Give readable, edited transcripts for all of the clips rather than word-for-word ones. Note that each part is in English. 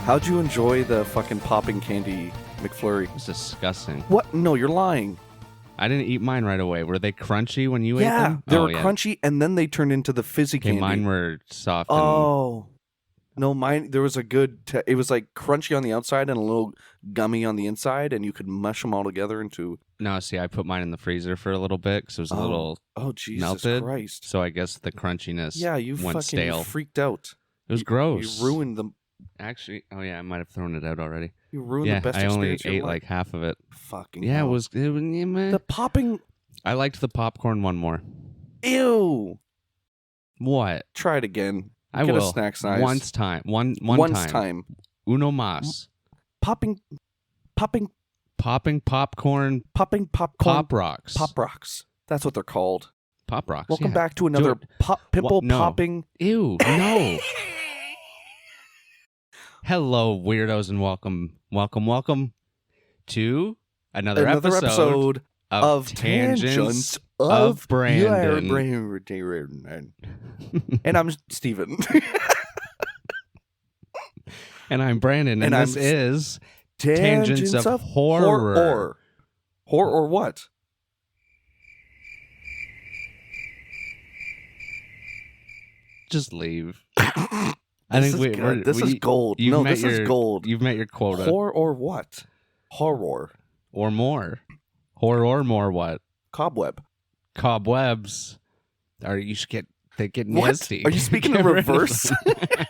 How'd you enjoy the fucking popping candy McFlurry? It's disgusting. What? No, you're lying. I didn't eat mine right away. Were they crunchy when you ate them? They were crunchy, and then they turned into the fizzy candy. Mine were soft. No, mine, there was a good, it was like crunchy on the outside and a little gummy on the inside, and you could mush them all together into... No, see, I put mine in the freezer for a little bit because it was a little Jesus melted. Christ. So I guess the crunchiness you went fucking stale. freaked out. It was gross. You ruined them. Actually, I might have thrown it out already. You ruined the best experience. I only ate like half of it. Fucking yeah, hell. it was The popping... I liked the popcorn one more. Ew. What? Try it again. I Get will. a snack size. Once time. Uno mas. Popping popcorn. Pop rocks. Pop rocks. That's what they're called. Pop rocks. Welcome back to another pimple popping. Ew, no. Hello, weirdos, and welcome to another episode of Tangents of Brandon. And I'm Steven. And I'm Brandon, and this is Tangents of Horror. Horror or what? Just leave. This is gold. This is gold. You've met your quota. Horror or what? Horror. Or more. Horror or more what? Cobweb. Cobwebs. They get nasty. Are you speaking in reverse? My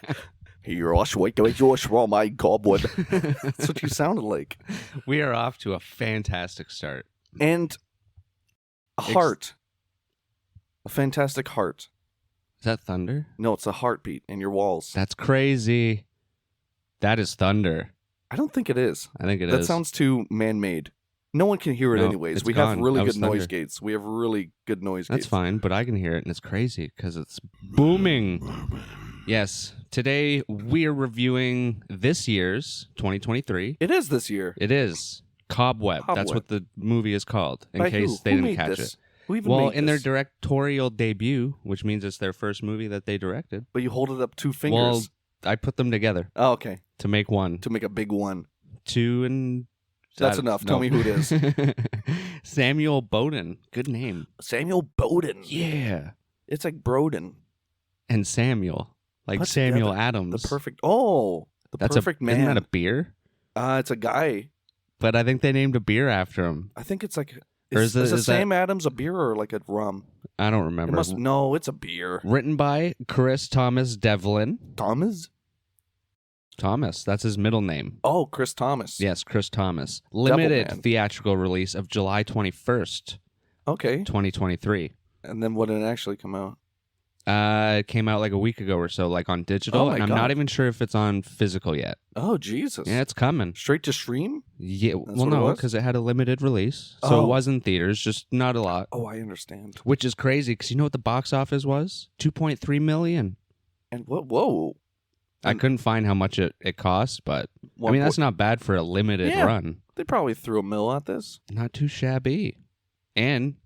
cobweb. That's what you sounded like. We are off to a fantastic start. And a heart. A fantastic heart. Is that thunder? No, it's a heartbeat in your walls. That's crazy. That is thunder. I don't think it is. I think it is. That sounds too man-made. No one can hear it anyways. We have really good noise gates. That's fine, but I can hear it, and it's crazy because it's booming. Yes. Today, we are reviewing this year's 2023. It is this year. It is. Cobweb. That's what the movie is called, in case they didn't catch it. In their directorial debut, which means it's their first movie that they directed. But you hold it up 2 fingers. Well, I put them together. Oh, okay. To make one. To make a big one. Two and... That's enough. Tell me who it is. Samuel Bowden. Good name. Samuel Bowden. Yeah. It's like Broden. And Samuel. Like Samuel Adams. The perfect... Oh. Perfect man. Isn't that a beer? It's a guy. But I think they named a beer after him. I think it's like... Is Sam Adams a beer or like a rum? I don't remember. No, it's a beer. Written by Chris Thomas Devlin. Thomas, that's his middle name. Oh, Chris Thomas. Yes, Chris Thomas. Limited theatrical release of July 21st. Okay. 2023. And then what did it actually come out? It came out like a week ago or so, like on digital. Oh, my and I'm God. not even sure if it's on physical yet. Oh, Jesus. Yeah, it's coming. Straight to stream? Yeah. Well, no, because it had a limited release. So it was in theaters, just not a lot. Oh, I understand. Which is crazy, because you know what the box office was? $2.3 million. And what? Whoa. I couldn't find how much it cost, but I mean, that's not bad for a limited run. They probably threw $1 million at this. Not too shabby. And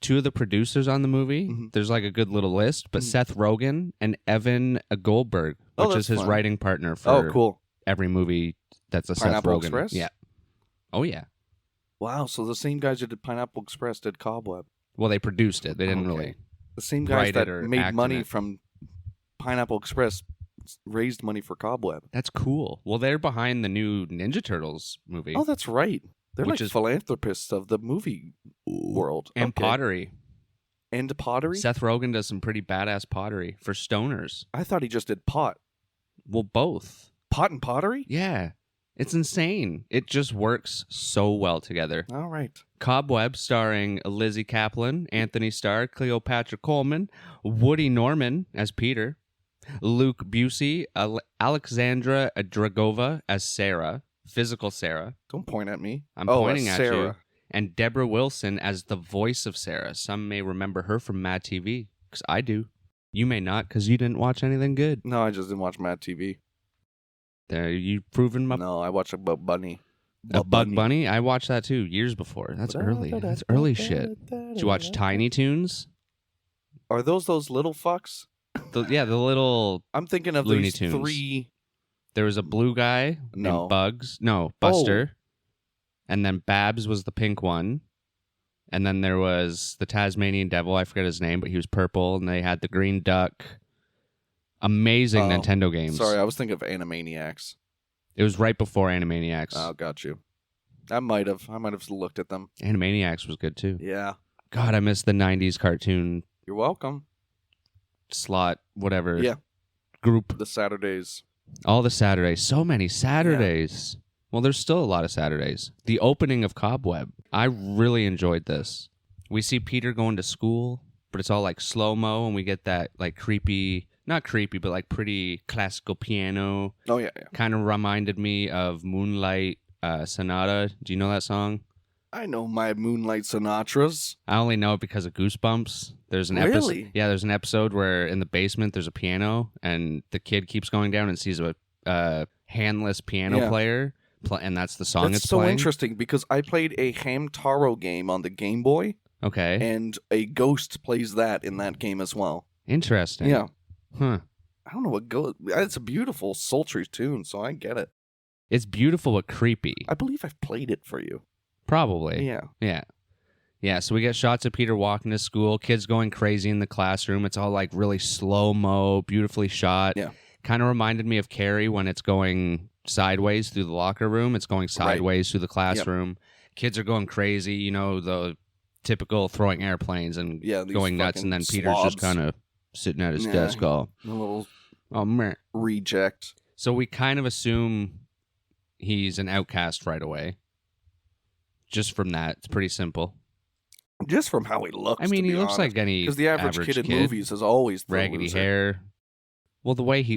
two of the producers on the movie, there's like a good little list, but Seth Rogen and Evan Goldberg, which is his writing partner for every movie that's a Pineapple Seth Rogen. Express? Yeah. Oh, yeah. Wow, so the same guys who did Pineapple Express did Cobweb. Well, they produced it. They didn't really. The same guys that made money from Pineapple Express raised money for Cobweb. That's cool. Well, they're behind the new Ninja Turtles movie. Oh, that's right. They're like philanthropists of the movie world. And pottery. And pottery? Seth Rogen does some pretty badass pottery for stoners. I thought he just did pot. Well, both. Pot and pottery? Yeah. It's insane. It just works so well together. All right. Cobweb, starring Lizzie Kaplan, Anthony Starr, Cleopatra Coleman, Woody Norman as Peter, Luke Busey, Alexandra Dragova as Sarah, physical Sarah. Don't point at me. I'm pointing at you. And Deborah Wilson as the voice of Sarah. Some may remember her from Mad TV, because I do. You may not, because you didn't watch anything good. No, I just didn't watch Mad TV. There, you proven my... No, I watched a Bug Bunny. A Bug Bunny? I watched that too, years before. That's early. That's early shit. Did you watch Tiny Toons? Are those little fucks? The little I'm thinking of Looney these Tunes. three There was a blue guy No. named Bugs. No, Buster. And then Babs was the pink one. And then there was the Tasmanian Devil. I forget his name, but he was purple. And they had the green duck. Amazing Nintendo games. Sorry, I was thinking of Animaniacs. It was right before Animaniacs. Oh, got you. I might have looked at them. Animaniacs was good too. Yeah. God, I miss the 90s cartoon You're welcome. slot, whatever. Yeah. Group. The Saturdays. All the Saturdays. So many Saturdays. Yeah. Well, there's still a lot of Saturdays. The opening of Cobweb. I really enjoyed this. We see Peter going to school, but it's all like slow-mo, and we get that like creepy, not creepy, but like pretty classical piano. Oh, yeah. Kind of reminded me of Moonlight Sonata. Do you know that song? I know my Moonlight Sinatras. I only know it because of Goosebumps. There's an Really? episode. Yeah, there's an episode where in the basement there's a piano, and the kid keeps going down and sees a handless piano player, and that's the song it's playing. That's so interesting because I played a Hamtaro game on the Game Boy. Okay. And a ghost plays that in that game as well. Interesting. Yeah. Huh. I don't know what ghost. It's a beautiful, sultry tune, so I get it. It's beautiful but creepy. I believe I've played it for you. Probably. Yeah. Yeah. Yeah, so we get shots of Peter walking to school, kids going crazy in the classroom. It's all like really slow-mo, beautifully shot. Yeah. Kind of reminded me of Carrie when it's going sideways through the locker room. It's going sideways through the classroom. Yep. Kids are going crazy, you know, the typical throwing airplanes and going nuts, and then Peter's just kind of sitting at his desk all, a little meh. Reject. So we kind of assume he's an outcast right away. Just from that. It's pretty simple. Just from how he looks. I mean, he looks honest. like any because the average kid in movies is always the raggedy loser. hair. Well, the way he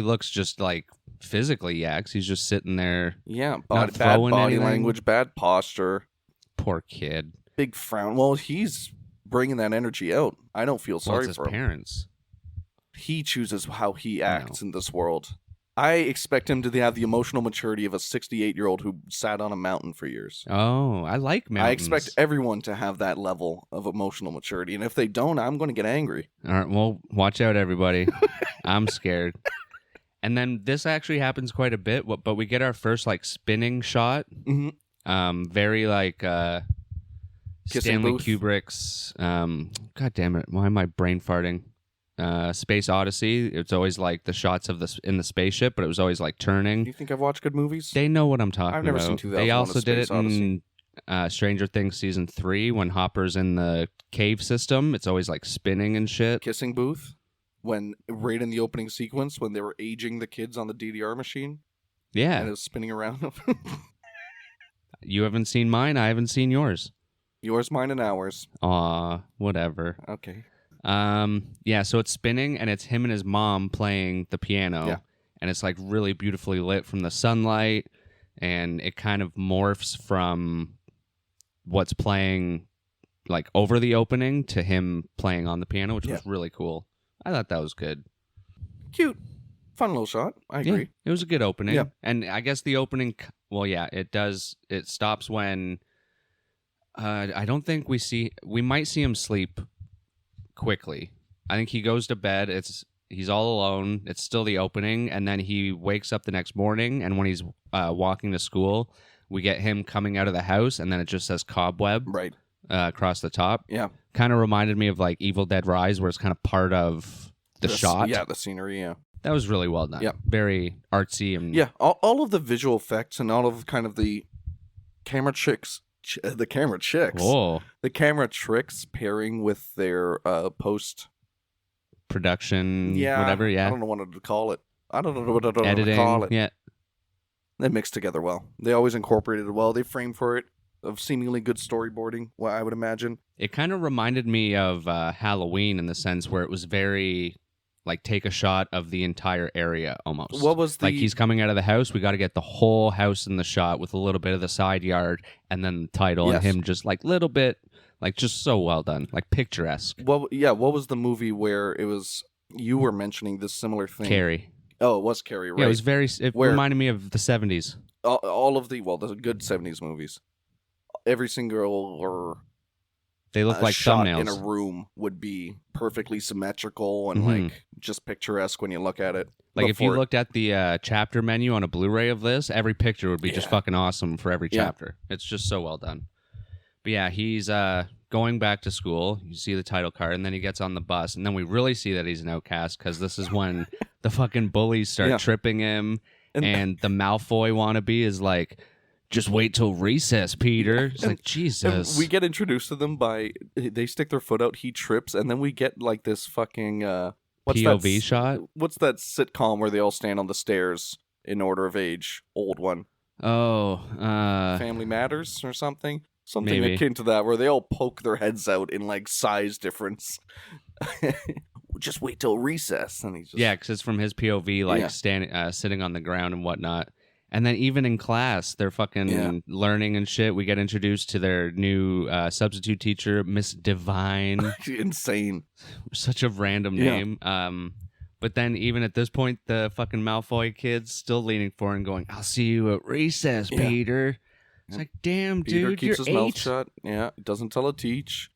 looks, just like physically, yeah, 'cause he's just sitting there. Yeah, not bad throwing body anything. language, bad posture, Poor kid. big frown. Well, he's bringing that energy out. I don't feel sorry it's for his him. parents. He chooses how he acts in this world. I expect him to have the emotional maturity of a 68-year-old who sat on a mountain for years. Oh, I like mountains. I expect everyone to have that level of emotional maturity, and if they don't, I'm going to get angry. All right, well, watch out, everybody. I'm scared. And then this actually happens quite a bit, but we get our first like spinning shot. Mm-hmm. Very like Stanley Booth. Kubrick's. God damn it! Why am I brain farting? Space Odyssey. It's always like the shots of in the spaceship, but it was always like turning. Do you think I've watched good movies? They know what I'm talking about. I've never seen 2001: They also did it Space Odyssey. in Stranger Things season 3 when Hopper's in the cave system. It's always like spinning and shit. Kissing Booth, when right in the opening sequence when they were aging the kids on the DDR machine. Yeah, and it was spinning around. You haven't seen mine. I haven't seen yours. Yours, mine, and ours. Aw, whatever. Okay. Yeah, so it's spinning, and it's him and his mom playing the piano. Yeah. And it's like really beautifully lit from the sunlight, and it kind of morphs from what's playing like over the opening to him playing on the piano, which was really cool. I thought that was good. Cute. Fun little shot. I agree. Yeah, it was a good opening. Yeah. And I guess the opening, well, yeah, it stops when I don't think we might see him sleep quickly. I think he goes to bed. He's all alone. It's still the opening, and then he wakes up the next morning, and when he's walking to school, we get him coming out of the house, and then it just says Cobweb Right. Across the top. Yeah. Kind of reminded me of like Evil Dead Rise, where it's kind of part of the shot. Yeah, the scenery, yeah. That was really well done. Yeah. Very artsy. And Yeah, all of the visual effects and all of kind of the camera tricks. The camera tricks pairing with their post production, whatever. Yeah, I don't know what to call it. I don't know what to editing. call it. Yeah, they mix together well. They always incorporated it well. They frame for it of seemingly good storyboarding. Well, I would imagine it kind of reminded me of Halloween in the sense where it was very like take a shot of the entire area almost. What was the like he's coming out of the house? We got to get the whole house in the shot with a little bit of the side yard and then the title and him just like little bit, like just so well done, like picturesque. What was the movie where it was? You were mentioning this similar thing. Carrie. Oh, it was Carrie, right? Yeah, it was very. It reminded me of the 70s. All of the good 70s movies. Every single They look like shot thumbnails. in a room would be perfectly symmetrical and Mhm. like just picturesque when you look at it. Like if you Before- looked at the chapter menu on a Blu-ray of this, every picture would be just Yeah. fucking awesome for every Yeah. chapter. It's just so well done. But yeah, he's going back to school. You see the title card, and then he gets on the bus, and then we really see that he's an outcast because this is when the fucking bullies start Yeah. tripping him, And- and the Malfoy wannabe is like, "Just wait till recess, Peter." It's like and Jesus. we get introduced to them by they stick their foot out, he trips, and then we get like this fucking POV shot. What's that sitcom where they all stand on the stairs in order of age? Old one. Oh, Family Matters or something. Something maybe. akin to that, where they all poke their heads out in like size difference. Just wait till recess, and he's just yeah, because it's from his POV, like Yeah. standing, sitting on the ground and whatnot. And then even in class, they're fucking Yeah. learning and shit. We get introduced to their new substitute teacher, Miss Divine. insane. Such a random Yeah. name. But then even at this point, the fucking Malfoy kid's still leaning forward and going, "I'll see you at recess, Yeah. Peter." It's Yeah. like, damn, Peter dude, keeps you're his 8. mouth shut. Yeah, doesn't tell a teach.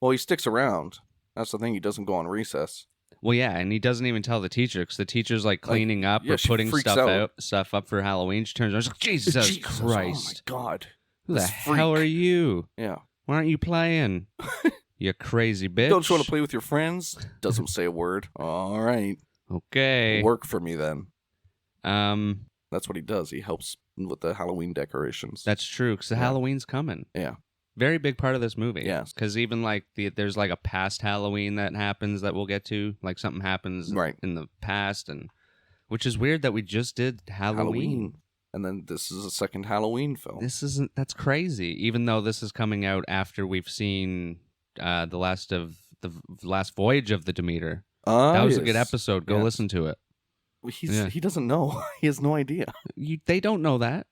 Well, he sticks around. That's the thing. He doesn't go on recess. Well, yeah, and he doesn't even tell the teacher because the teacher's like cleaning up yeah, or she putting freaks stuff up for Halloween. She turns around, she's like, Jesus Christ. Oh my God. Who the This hell freak. are you? Yeah. Why aren't you playing? You crazy bitch. Don't you want to play with your friends? Doesn't say a word. All right. Okay. Work for me then. Um, That's what he does. He helps with the Halloween decorations. that's true because Yeah. Halloween's coming. Yeah. Very big part of this movie. Yes. Because even like there's like a past Halloween that happens that we'll get to. Like something happens Right. in the past, and which is weird that we just did Halloween. And then this is a second Halloween film. That's crazy. Even though this is coming out after we've seen the last voyage of the Demeter. That was a good episode. Go Yes. listen to it. Yeah. He doesn't know. He has no idea. They don't know that.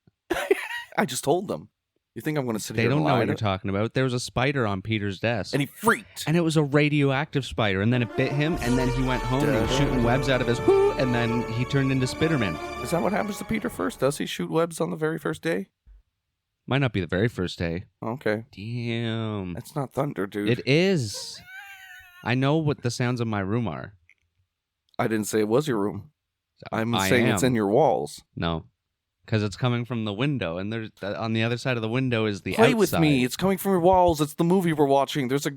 I just told them. You think I'm going to sit They here don't and know lie what to- you're talking about. There was a spider on Peter's desk. And he freaked. And it was a radioactive spider. And then it bit him. And then he went home and he was shooting webs out of his whoo. And then he turned into Spiderman. Is that what happens to Peter first? Does he shoot webs on the very first day? Might not be the very first day. Okay. Damn. That's not thunder, dude. It is. I know what the sounds of my room are. I didn't say it was your room. I'm I saying it's am. in your walls. No. Because it's coming from the window. And there's on the other side of the window is the Play outside. with me. It's coming from your walls. It's the movie we're watching. There's a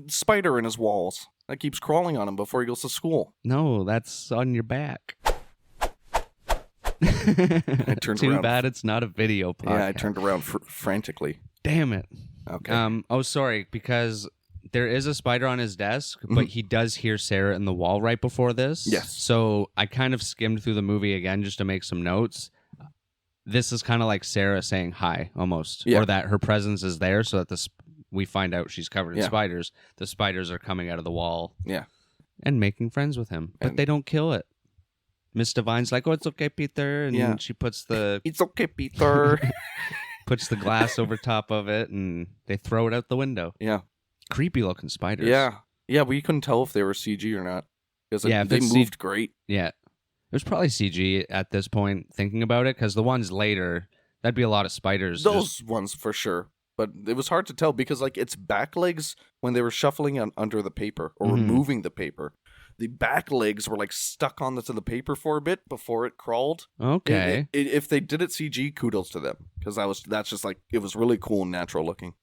spider in his walls that keeps crawling on him before he goes to school. No, that's on your back. turned Too around. bad it's not a video podcast. Yeah, I turned around frantically. Damn it. Okay. Oh, sorry, because there is a spider on his desk, but he does hear Sarah in the wall right before this. Yes. So I kind of skimmed through the movie again just to make some notes. This is kind of like Sarah saying hi, almost. Yeah. Or that her presence is there so that we find out she's covered in Yeah. spiders. The spiders are coming out of the wall. Yeah. And making friends with him. But And- they don't kill it. Miss Divine's like, "Oh, it's okay, Peter," and Yeah. she puts the It's okay, Peter. glass over top of it, and they throw it out the window. yeah. Creepy looking spiders. Yeah. Yeah, but you couldn't tell if they were CG or not. Because Yeah, if they it's moved great. Yeah. It was probably CG at this point, thinking about it, because the ones later, that'd be a lot of spiders. Those ones for sure. But it was hard to tell because like its back legs, when they were shuffling under the paper or Mhm. removing the paper, the back legs were like stuck onto the paper for a bit before it crawled. Okay. If they did it CG, kudos to them. Because that's just like, it was really cool and natural looking.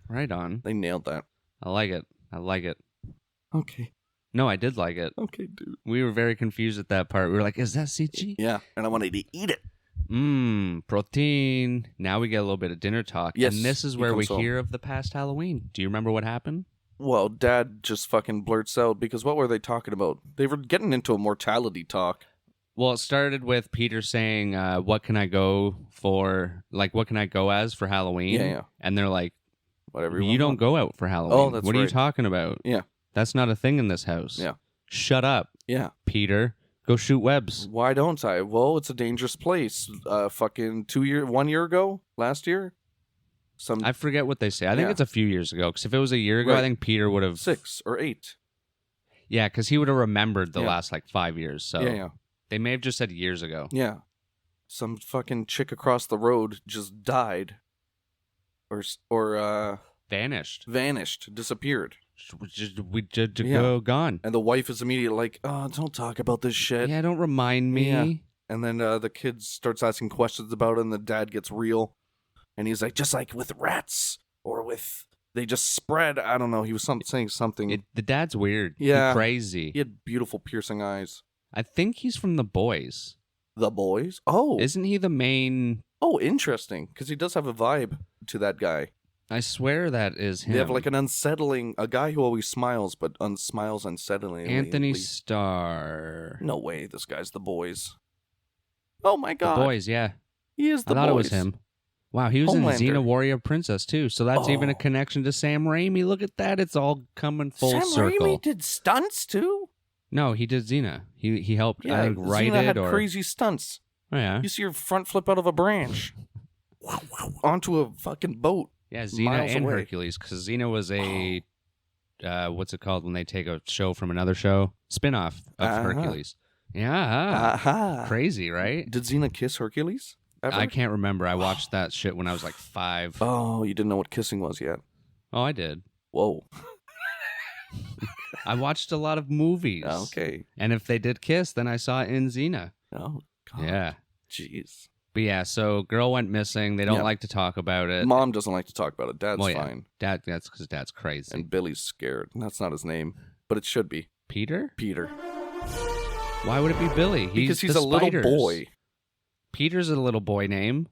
Right on. They nailed that. I like it. I like it. Okay. No, I did like it. Okay, dude. We were very confused at that part. We were like, is that CG? Yeah. And I wanted to eat it. Protein. Now we get a little bit of dinner talk. Yes, And this is he where we comes home. hear of the past Halloween. Do you remember what happened? Well, Dad just fucking blurts out because what were they talking about? They were getting into a mortality talk. Well, it started with Peter saying, what can I go for? Like, what can I go as for Halloween? Yeah. And they're like, Whatever you don't go out for Halloween. Oh, that's what are you right. talking about? Yeah. That's not a thing in this house. Yeah. Shut up, Yeah. Peter. Go shoot webs. Why don't I? Well, it's a dangerous place. Fucking 1 year ago? Last year? I forget what they say. I think Yeah. it's a few years ago. Because if it was a year ago, Right. I think Peter would have... 6 or 8. Yeah, because he would have remembered the Yeah. last, 5 years. So Yeah. they may have just said years ago. Yeah. Some fucking chick across the road just died. Or Vanished. Disappeared. Gone. And the wife is immediately like, "Oh, don't talk about this shit." Yeah, don't remind me. Yeah. And then the kid starts asking questions about it, and the dad gets real. And he's like, just like with rats, or with, they just spread. I don't know. He was saying something. The dad's weird. Yeah. He's crazy. He had beautiful, piercing eyes. I think he's from The Boys. The Boys? Oh. Isn't he the main... Oh, interesting. Because he does have a vibe to that guy. I swear that is him. They have like an unsettling, a guy who always smiles, but smiles unsettlingly. Anthony Starr. No way, this guy's The Boys. Oh my God. The Boys, yeah. He is The Boys. I thought it was him. Wow, he was Homelander. in Xena Warrior Princess too, so that's even a connection to Sam Raimi. Look at that, it's all coming full circle. Sam Raimi did stunts too? No, he did Xena. He helped, Yeah, I think, write Xena it. had or... crazy stunts. Oh, yeah. You see her front flip out of a branch onto a fucking boat. Yeah, Xena miles and away. Hercules, because Xena was a, what's it called when they take a show from another show? Spin-off of Hercules. Yeah. Crazy, right? Did Xena kiss Hercules? Ever? I can't remember. I watched that shit when I was like 5. Oh, you didn't know what kissing was yet. Oh, I did. Whoa. I watched a lot of movies. Okay. And if they did kiss, then I saw it in Xena. Oh, God. Yeah. Jeez. But yeah, so girl went missing. They don't like to talk about it. Mom doesn't like to talk about it. Dad's fine. That's because Dad's crazy. And Billy's scared. That's not his name, but it should be. Peter? Peter. Why would it be Billy? Because he's a little boy. Peter's a little boy name.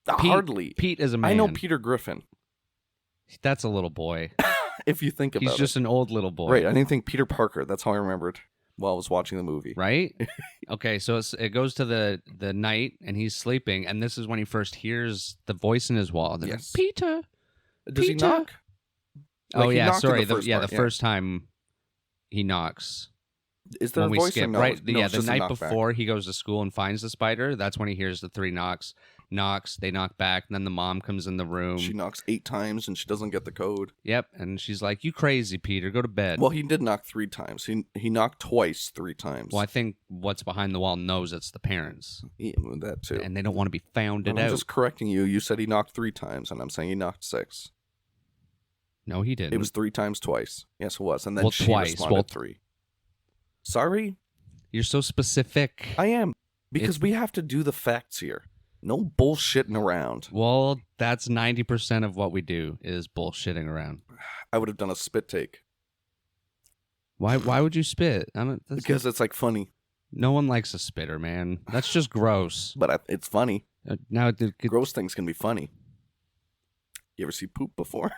Hardly. Pete is a man. I know Peter Griffin. That's a little boy. If you think about it. He's just an old little boy. Right. I didn't think Peter Parker. That's how I remembered while I was watching the movie. Right? Okay, so it goes to the night, and he's sleeping, and this is when he first hears the voice in his wall. Yes. Peter. Does he knock? Oh, yeah, sorry. The First time he knocks. Is there when a we voice? skip, No, right? no, The night before he goes to school and finds the spider, that's when he hears the 3 knocks. They knock back, and then the mom comes in the room. She knocks 8 times, and she doesn't get the code. Yep, and she's like, "You crazy, Peter, go to bed." Well, he did knock 3 times. He knocked twice 3 times. Well, I think what's behind the wall knows it's the parents. Yeah, that too. And they don't want to be found out. I'm just correcting you. You said he knocked 3 times, and I'm saying he knocked 6. No, he didn't. It was 3 times twice. Yes, it was. And then she twice. responded 3. Sorry? You're so specific. I am. Because we have to do the facts here. No bullshitting around. Well, that's 90% of what we do is bullshitting around. I would have done a spit take. Why would you spit? Because it's like funny. No one likes a spitter, man. That's just gross. But it's funny. Now, gross things can be funny. You ever see poop before?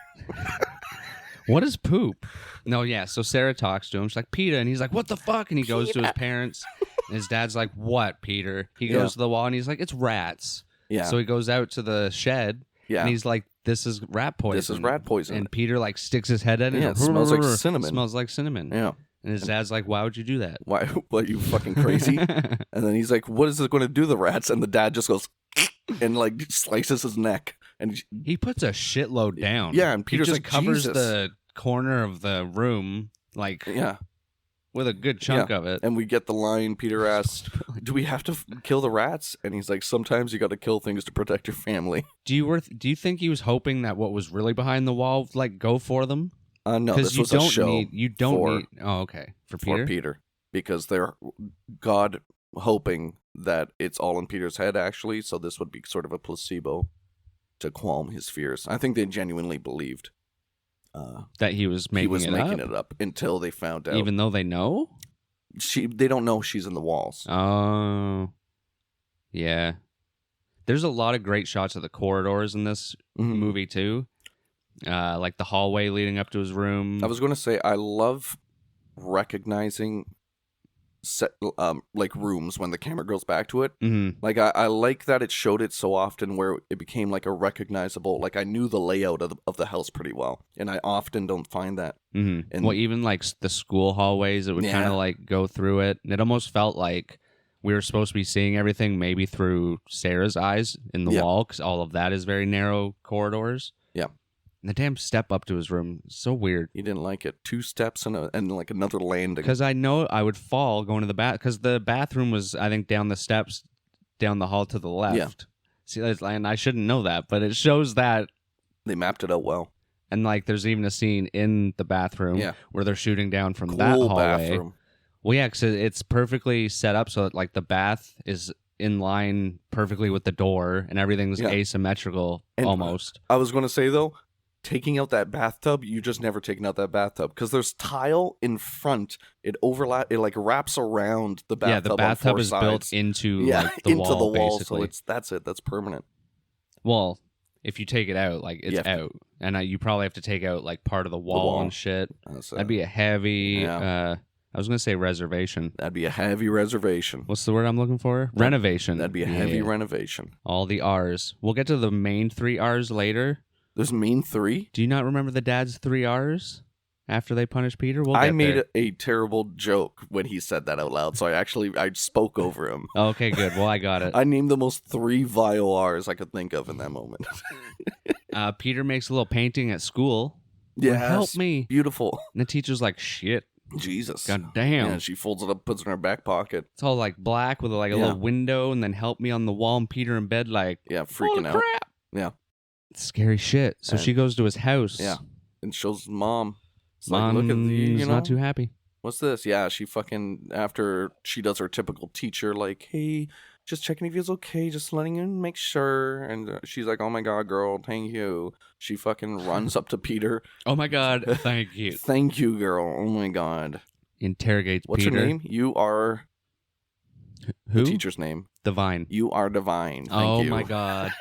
What is poop? No, yeah. So Sarah talks to him. She's like, Peter. And he's like, what the fuck? And he goes to his parents. And his dad's like, what, Peter? He goes to the wall and he's like, it's rats. Yeah. So he goes out to the shed. Yeah. And he's like, this is rat poison. This is rat poison. And Peter like sticks his head in it. Yeah, it smells like cinnamon. Smells like cinnamon. Yeah. And his dad's like, why would you do that? Why? What, you fucking crazy? And then he's like, what is it going to do to the rats? And the dad just goes and like slices his neck. And he puts a shitload down. Yeah, and Peter's he just like, covers Jesus. the corner of the room like with a good chunk of it. And we get the line, Peter asks, do we have to kill the rats? And he's like, sometimes you got to kill things to protect your family. Do you think he was hoping that what was really behind the wall like go for them? No, this was a show. You don't need. Oh, okay. For Peter? Because they're God hoping that it's all in Peter's head, actually. So this would be sort of a placebo to qualm his fears. I think they genuinely believed that he was making it up until they found out. Even though they know? They don't know she's in the walls. Oh. Yeah. There's a lot of great shots of the corridors in this movie, too. Like the hallway leading up to his room. I was going to say, I love recognizing like rooms when the camera goes back to it. Like I like that it showed it so often where it became like a recognizable, like I knew the layout of the house pretty well, and I often don't find that. And well, even like the school hallways, it would kind of like go through it, and it almost felt like we were supposed to be seeing everything maybe through Sarah's eyes in the wall, because all of that is very narrow corridors. Yeah. And the damn step up to his room, so weird. He didn't like it. 2 steps and like another landing. Because I know I would fall going to the bath. Because the bathroom was, I think, down the steps, down the hall to the left. Yeah. See, and I shouldn't know that, but it shows that they mapped it out well. And like, there's even a scene in the bathroom where they're shooting down from that Cool hallway. bathroom. Well, yeah, because it's perfectly set up so that like the bath is in line perfectly with the door, and everything's asymmetrical almost. I was going to say though, taking out that bathtub, you just never taken out that bathtub because there's tile in front. It like wraps around the bathtub. Yeah, the bathtub is sides. Built into like the into wall, the wall. basically. So that's permanent. Well, if you take it out, like it's out, and you probably have to take out like part of the wall and shit. That'd be a heavy. I was gonna say reservation. That'd be a heavy reservation. What's the word I'm looking for? Renovation. That'd be a heavy renovation. All the R's. We'll get to the main 3 R's later. There's main 3? Do you not remember the dad's 3 R's after they punish Peter? I made a terrible joke when he said that out loud, so I spoke over him. Okay, good. Well, I got it. I named the most 3 vile R's I could think of in that moment. Peter makes a little painting at school. Yeah, help me. Beautiful. And the teacher's like, shit. Jesus. God damn. Yeah, she folds it up, puts it in her back pocket. It's all like black with like a little window, and then help me on the wall, and Peter in bed like, freaking out. Crap. Yeah. It's scary shit. So she goes to his house. Yeah. And shows mom. It's Mom like, look at is not too happy. What's this? Yeah, she fucking, after she does her typical teacher, like, hey, just checking if he's okay, just letting him make sure. And she's like, oh my God, girl, thank you. She fucking runs up to Peter. Oh my God, thank you. Thank you, girl. Oh my God. Interrogates What's Peter. What's your name? You are... Who? The teacher's name. Divine. You are divine. Thank you. My God.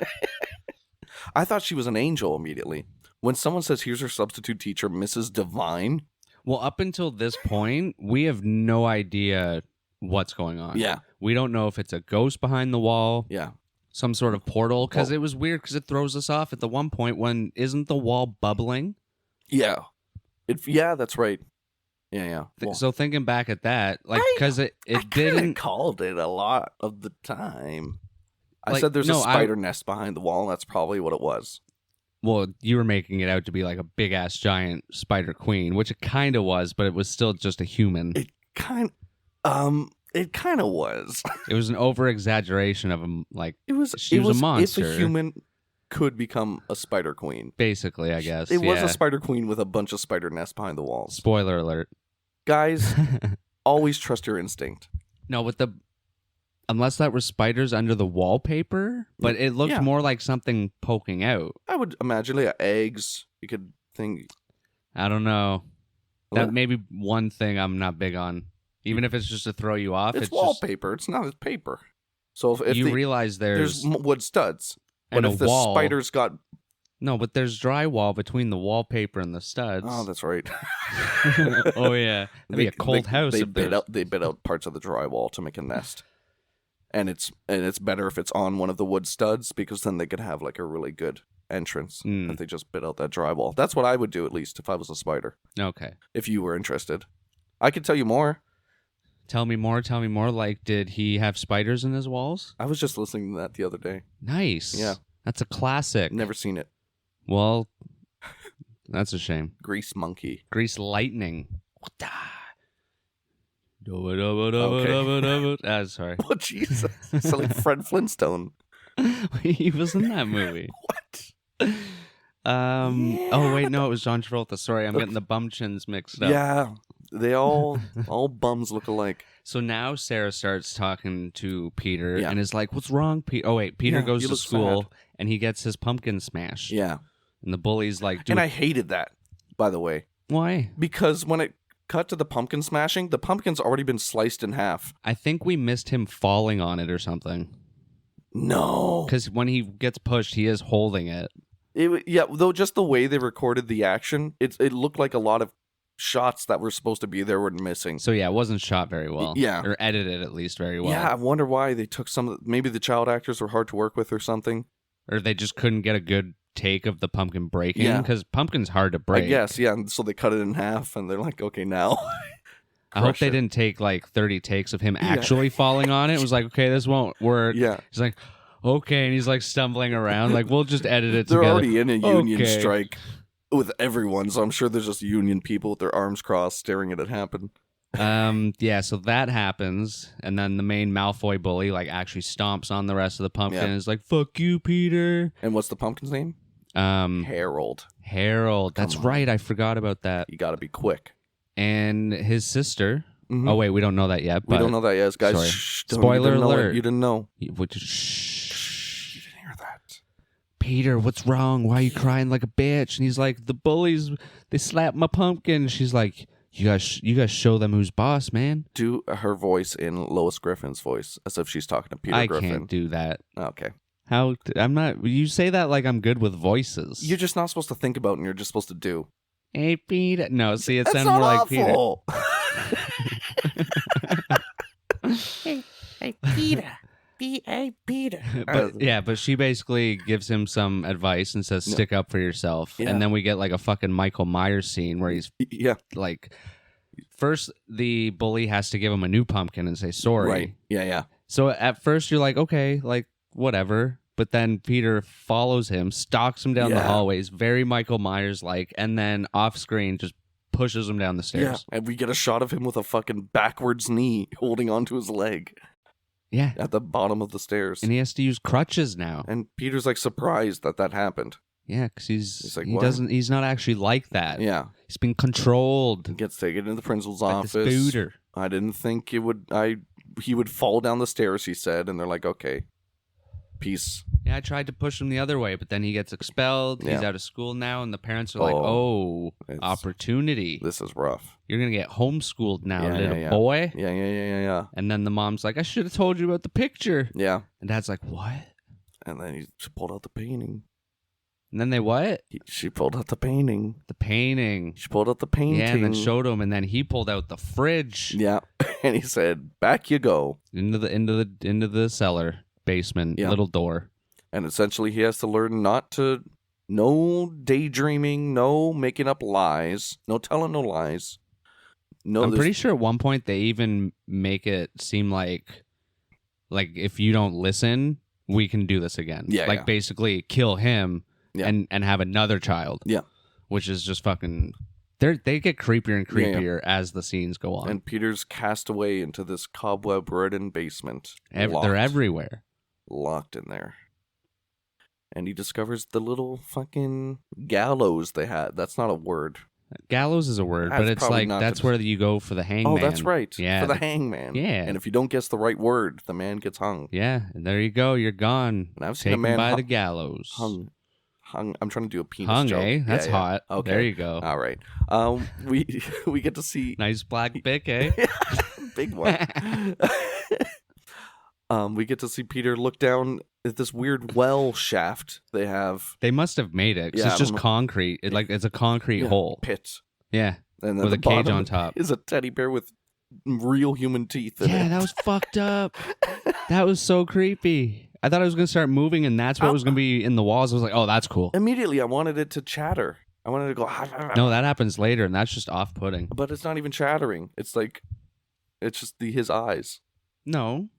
I thought she was an angel immediately. When someone says, here's her substitute teacher, Mrs. Divine. Well, up until this point, we have no idea what's going on. Yeah. We don't know if it's a ghost behind the wall. Yeah. Some sort of portal. Because it was weird because it throws us off at the one point when isn't the wall bubbling? Yeah. Yeah, that's right. Yeah. So thinking back at that, like, because it didn't... called it a lot of the time. I said there's a spider nest behind the wall, and that's probably what it was. Well, you were making it out to be like a big-ass giant spider queen, which it kind of was, but it was still just a human. It kind of was. It was an over-exaggeration of him, like, she was a monster. If a human could become a spider queen. Basically, I guess. It was a spider queen with a bunch of spider nests behind the walls. Spoiler alert. Guys, always trust your instinct. No, unless that were spiders under the wallpaper, but it looked more like something poking out. I would imagine eggs. You could think. I don't know. That may be one thing I'm not big on. Even if it's just to throw you off. It's wallpaper. It's not paper. So if you realize there's wood studs. And but if the spiders got... No, but there's drywall between the wallpaper and the studs. Oh, that's right. Oh, yeah. It'd be a cold house. They bit out parts of the drywall to make a nest. And it's better if it's on one of the wood studs, because then they could have like a really good entrance if they just bit out that drywall. That's what I would do, at least, if I was a spider. Okay. If you were interested. I could tell you more. Tell me more. Like, did he have spiders in his walls? I was just listening to that the other day. Nice. Yeah. That's a classic. Never seen it. Well, that's a shame. Grease monkey. Grease lightning. Sorry. Oh, Jesus. It's like Fred Flintstone. He was in that movie. What? Oh, wait, no, it was John Travolta. Sorry, I'm getting the bum chins mixed up. Yeah. They all bums look alike. So now Sarah starts talking to Peter and is like, what's wrong, Peter? Oh, wait, Peter goes to school and he gets his pumpkin smashed. Yeah. And the bully's like... And I hated that, by the way. Why? Because when it cut to the pumpkin smashing, the pumpkin's already been sliced in half. I think we missed him falling on it or something. No. Because when he gets pushed, he is holding it. Though just the way they recorded the action, it looked like a lot of shots that were supposed to be there were missing. So yeah, it wasn't shot very well. Yeah. Or edited at least very well. Yeah, I wonder why they took maybe the child actors were hard to work with or something. Or they just couldn't get a good take of the pumpkin breaking. Because pumpkin's hard to break. I guess, yeah. And so they cut it in half and they're like, okay, now. I hope they didn't take like 30 takes of him actually falling on it. It was like, okay, this won't work. Yeah. He's like, okay. And he's like stumbling around. Like, we'll just edit it They're together. already in a union strike with everyone, so I'm sure there's just union people with their arms crossed staring at it happen. Yeah, so that happens, and then the main Malfoy bully like actually stomps on the rest of the pumpkin and is like, fuck you, Peter. And what's the pumpkin's name? Harold. Harold. That's Come on. right. I forgot about that. You got to be quick. And his sister. Mhm. Oh, wait. We don't know that yet. We But don't know that yet, guys. sorry. Shh, Spoiler you didn't know it. alert. You didn't know. Shh. You didn't hear that. Peter, what's wrong? Why are you crying like a bitch? And he's like, the bullies, they slapped my pumpkin. She's like, you guys show them who's boss, man. Do her voice in Lois Griffin's voice, as if she's talking to Peter Griffin. I can't do that. Okay. I'm not. You say that like I'm good with voices. You're just not supposed to think about it, and you're just supposed to do. Hey, Peter. No, see, it That's sounds not more awful. like Peter. Hey, Peter. Peter. But she basically gives him some advice and says, stick up for yourself. Yeah. And then we get like a fucking Michael Myers scene where he's Yeah. like, first the bully has to give him a new pumpkin and say sorry. Right. Yeah. So at first you're like, okay, like whatever. But then Peter follows him, stalks him down the hallways, very Michael Myers like, and then off screen just pushes him down the stairs. Yeah. And we get a shot of him with a fucking backwards knee holding onto his leg. Yeah. At the bottom of the stairs. And he has to use crutches now. And Peter's like surprised that happened. Yeah, because he's like, he what? doesn't he's not actually like that. Yeah. He's been controlled. He gets taken into the principal's Like office. this booter. I didn't think he would fall down the stairs, he said, and they're like, okay. Peace. Yeah, I tried to push him the other way, but then he gets expelled. He's Yeah. out of school now, and the parents are like, It's- opportunity. This is rough. You're going to get homeschooled now, Yeah, little yeah. boy. Yeah. And then the mom's like, I should have told you about the picture. Yeah. And dad's like, what? And then she pulled out the painting. And then they what? She pulled out the painting. The painting. She pulled out the painting. Yeah, and then showed him, and then he pulled out the fridge Yeah. And he said, back you go. into the cellar, basement, Yeah. little door. And essentially he has to learn not to, no daydreaming, no making up lies, no telling no lies. No, I'm pretty sure at one point they even make it seem like if you don't listen, we can do this again. Yeah, like yeah. basically kill him Yeah. and have another child. Yeah. Which is just fucking. They get creepier and Yeah, yeah. creepier as the scenes go on. And Peter's cast away into this cobweb-ridden basement. They're everywhere. Locked in there. And he discovers the little fucking gallows they had. That's not a word. Gallows is a word, That's but it's probably like not that's the- where you go for the hangman. Oh, that's right. Yeah, For the hangman. Yeah. And if you don't guess the right word, the man gets hung. Yeah, and there you go. You're gone. And I've seen a Taken man by hu- the gallows. Hung. I'm trying to do a penis Hung, joke. eh? That's Yeah. hot. Okay. There you go. All right. We get to see Nice black bick, eh? big one. We get to see Peter look down at this weird well shaft they have. They must have made it 'cause Yeah, I it's just don't know. concrete. It's a concrete hole. Pit. Yeah. And then With the a cage bottom on top. is a teddy bear with real human teeth in Yeah, it. that was fucked up. That was so creepy. I thought it was going to start moving and that's what was going to be in the walls. I was like, oh, that's cool. Immediately, I wanted it to chatter. I wanted it to go. No, that happens later and that's just off-putting. But it's not even chattering. It's like, it's just his eyes. No.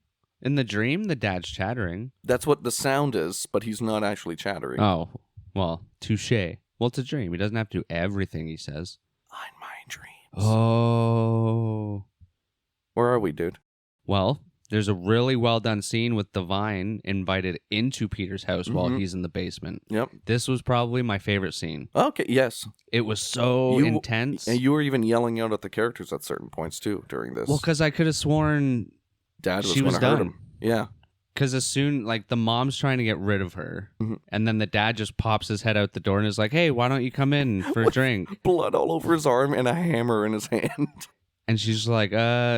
In the dream, the dad's chattering. That's what the sound is, but he's not actually chattering. Oh, well, touche. Well, it's a dream. He doesn't have to do everything he says. On my dreams. Oh. Where are we, dude? Well, there's a really well done scene with Divine invited into Peter's house while Mhm. he's in the basement. Yep. This was probably my favorite scene. Okay, yes. It was so You- intense. And you were even yelling out at the characters at certain points, too, during this. Well, because I could have sworn, Dad was she going was to hurt done. him. Yeah. because as soon, like, the mom's trying to get rid of her, Mhm. and then the dad just pops his head out the door and is like, hey, why don't you come in for a drink? Blood all over his arm and a hammer in his hand. And she's like,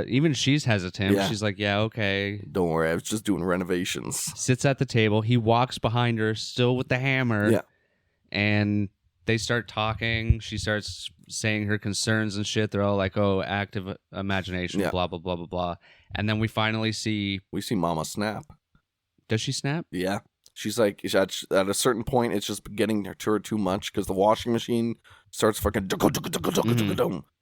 even she's hesitant. Yeah. She's like, yeah, okay. Don't worry, I was just doing renovations. Sits at the table. He walks behind her, still with the hammer. Yeah. And they start talking. She starts saying her concerns and shit. They're all like, oh, active imagination, Yeah. blah, blah, blah, blah, blah. And then we finally see, We see Mama snap. does she snap? Yeah. She's like, at a certain point, it's just getting to her too much because the washing machine starts fucking.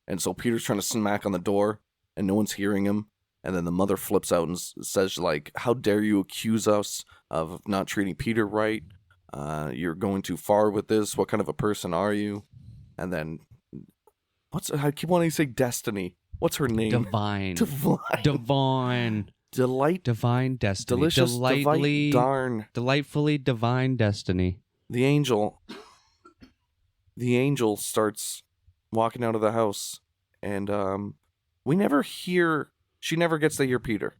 And so Peter's trying to smack on the door and no one's hearing him. And then the mother flips out and says, like, how dare you accuse us of not treating Peter right? You're going too far with this. What kind of a person are you? And then, I keep wanting to say Destiny. What's her name? Divine. Divine. Divine. Divine destiny. Delicious, Delightfully, darn. delightfully divine destiny. The angel. the angel starts walking out of the house, and we never hear. She never gets to hear Peter.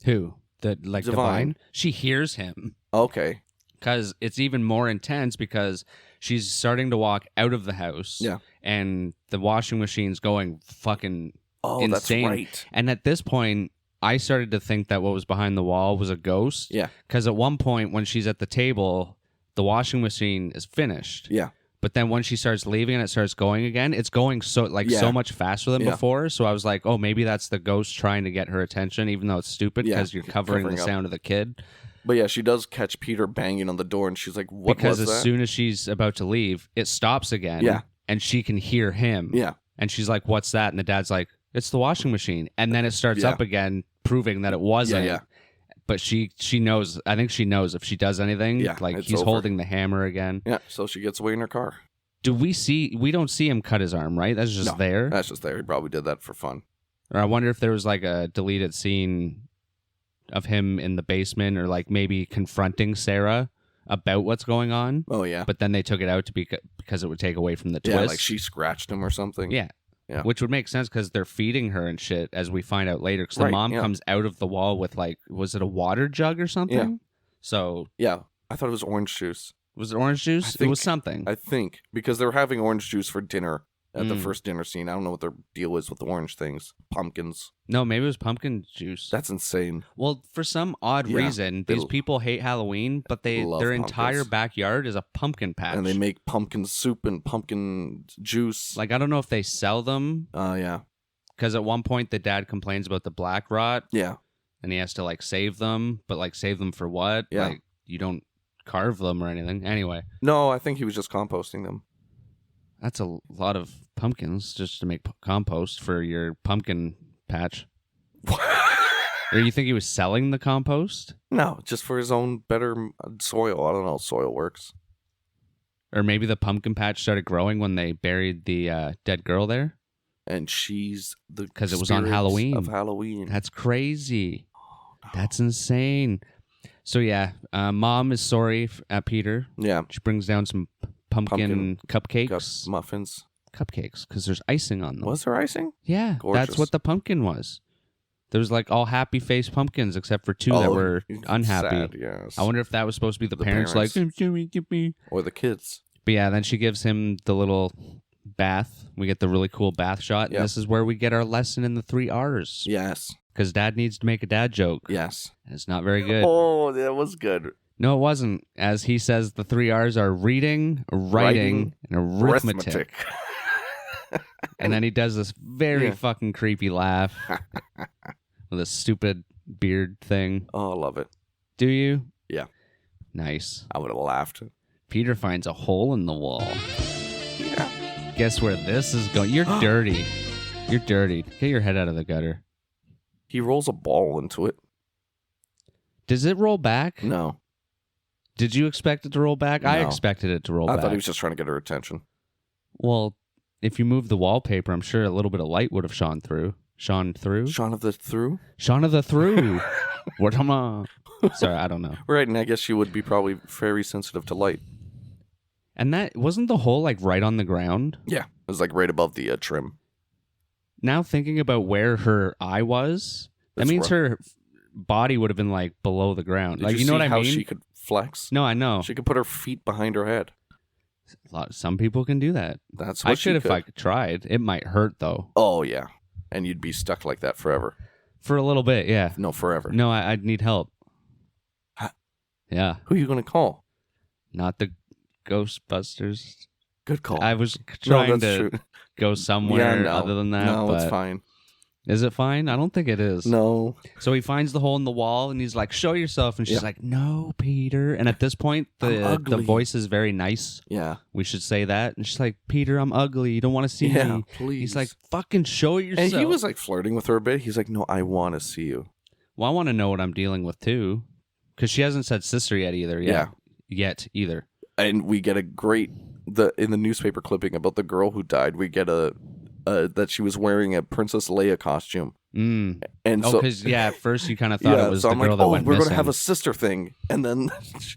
Who? The Divine? She hears him. Okay. Because it's even more intense because she's starting to walk out of the house. Yeah. And the washing machine's going fucking insane. That's right. And at this point, I started to think that what was behind the wall was a ghost. Yeah. Because at one point, when she's at the table, the washing machine is finished. Yeah. But then when she starts leaving and it starts going again, it's going so much faster than before. So I was like, oh, maybe that's the ghost trying to get her attention, even though it's stupid because you're covering the sound of the kid. But yeah, she does catch Peter banging on the door, and she's like, what because was that? Because as soon as she's about to leave, it stops again. Yeah. And she can hear him. Yeah. And she's like, what's that? And the dad's like, it's the washing machine. And then it starts up again, proving that it wasn't. Yeah. But she knows, I think she knows if she does anything, like he's over. holding the hammer again. Yeah, so she gets away in her car. We don't see him cut his arm, right? That's just there? That's just there. He probably did that for fun. Or I wonder if there was like a deleted scene of him in the basement or like maybe confronting Sarah about what's going on. Oh, yeah. But then they took it out because it would take away from the twist. Yeah, like she scratched him or something. Yeah. Which would make sense because they're feeding her and shit, as we find out later. Because the mom comes out of the wall with like, was it a water jug or something? Yeah. So. Yeah. I thought it was orange juice. Was it orange juice? It was something. I think. Because they were having orange juice for dinner at the first dinner scene. I don't know what their deal is with the orange things. Pumpkins. No, maybe it was pumpkin juice. That's insane. Well, for some odd reason, these people hate Halloween, but their entire backyard is a pumpkin patch. And they make pumpkin soup and pumpkin juice. Like, I don't know if they sell them. Yeah. Because at one point, the dad complains about the black rot. Yeah. And he has to, like, save them. But, like, save them for what? Yeah. Like, you don't carve them or anything. Anyway. No, I think he was just composting them. That's a lot of pumpkins just to make compost for your pumpkin patch. Or you think he was selling the compost? No, just for his own better soil. I don't know how soil works. Or maybe the pumpkin patch started growing when they buried the dead girl there? And she's the because it was on Halloween. Of Halloween. That's crazy. Oh, no. That's insane. So yeah, mom is sorry at Peter. Yeah. She brings down some pumpkin cupcakes. Muffins. Cupcakes, because there's icing on them. Was there icing? Yeah. Gorgeous. That's what the pumpkin was. There was like all happy face pumpkins except for two that were unhappy. Sad, yes. I wonder if that was supposed to be the parents like, give me. Or the kids. But yeah, then she gives him the little bath. We get the really cool bath shot. Yep. And this is where we get our lesson in the 3 R's. Yes. Because dad needs to make a dad joke. Yes. It's not very good. Oh, that was good. No, it wasn't. As he says, the 3 R's are reading, writing and arithmetic. And then he does this very fucking creepy laugh with a stupid beard thing. Oh, I love it. Do you? Yeah. Nice. I would have laughed. Peter finds a hole in the wall. Yeah. Guess where this is going? You're dirty. You're dirty. Get your head out of the gutter. He rolls a ball into it. Does it roll back? No. Did you expect it to roll back? No. I expected it to roll back. I thought he was just trying to get her attention. Well, if you move the wallpaper, I'm sure a little bit of light would have shone through. Shone through? Shaun of the Through? Shaun of the Through. What am I? Sorry, I don't know. Right, and I guess she would be probably very sensitive to light. And that wasn't the hole like right on the ground? Yeah. It was like right above the trim. Now thinking about where her eye was, that means her body would have been like below the ground. Did like you know see what I how mean? she could flex? No, I know. She could put her feet behind her head. Some people can do that. That's what I should if I tried. It might hurt though. Oh yeah, and you'd be stuck like that forever. For a little bit, yeah. No, forever. No, I'd need help. Huh? Yeah. Who are you going to call? Not the Ghostbusters. Good call. I was trying to true. Go somewhere other than that. No, but it's fine. Is it fine? I don't think it is. No. So he finds the hole in the wall and he's like, show yourself. And she's like, no, Peter. And at this point, the voice is very nice. Yeah. We should say that. And she's like, Peter, I'm ugly. You don't want to see me. Please. He's like, fucking show yourself. And he was like flirting with her a bit. He's like, no, I want to see you. Well, I want to know what I'm dealing with too. Because she hasn't said sister yet either. Yet either. And we get a great, in the newspaper clipping about the girl who died, we get that she was wearing a Princess Leia costume. And so, because at first you kind of thought it was so the I'm girl like, that went we're missing. going to have a sister thing, and then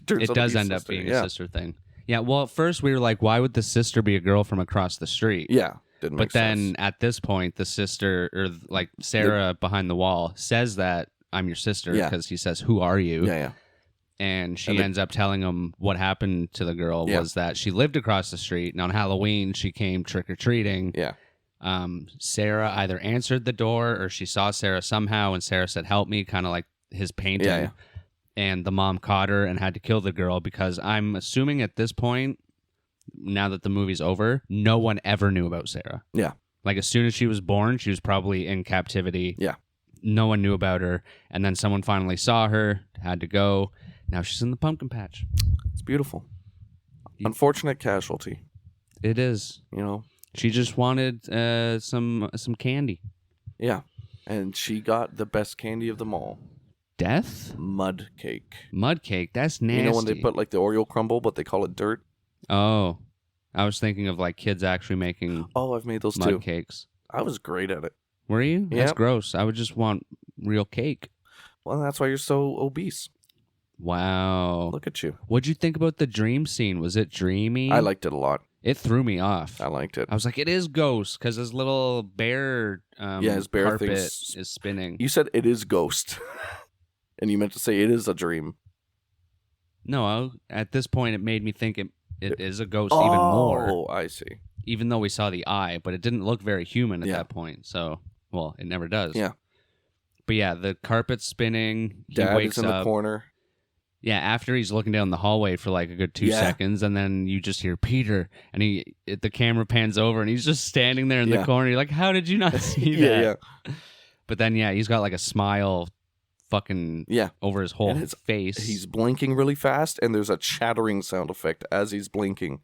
it does end up being a sister thing. Yeah, well, at first we were like, why would the sister be a girl from across the street? Yeah, didn't make But then sense. at this point, the sister, or like Sarah behind the wall, says that I'm your sister Yeah. because he says, who are you? Yeah. And she And ends up telling him what happened to the girl was that she lived across the street, and on Halloween she came trick-or-treating. Yeah. Sarah either answered the door or she saw Sarah somehow, and Sarah said, help me, kind of like his painting. Yeah. And the mom caught her and had to kill the girl because I'm assuming at this point, now that the movie's over, no one ever knew about Sarah. Yeah. Like as soon as she was born, she was probably in captivity. Yeah. No one knew about her. And then someone finally saw her, had to go. Now she's in the pumpkin patch. It's beautiful. Unfortunate casualty. It is. You know? She just wanted some candy. Yeah. And she got the best candy of them all. Death? Mud cake. Mud cake? That's nasty. You know when they put like the Oreo crumble, but they call it dirt? Oh. I was thinking of like kids actually making Oh, I've made those mud too. cakes. I was great at it. Were you? That's Yep. gross. I would just want real cake. Well, that's why you're so obese. Wow. Look at you. What'd you think about the dream scene? Was it dreamy? I liked it a lot. It threw me off. I liked it. I was like, it is ghost because his little bear, his bear carpet thing's- is spinning. You said it is ghost. And you meant to say it is a dream. No, at this point, it made me think it is a ghost even more. Oh, I see. Even though we saw the eye, but it didn't look very human at Yeah. that point. So, well, it never does. Yeah. But yeah, the carpet's spinning. He Dad wakes is in up. the corner. Yeah, after he's looking down the hallway for like a good 2 Yeah. seconds, and then you just hear Peter, and the camera pans over, and he's just standing there in the Yeah. corner. You're like, how did you not see that? But then, yeah, he's got like a smile fucking Yeah. over his whole And it's- face. He's blinking really fast, and there's a chattering sound effect as he's blinking.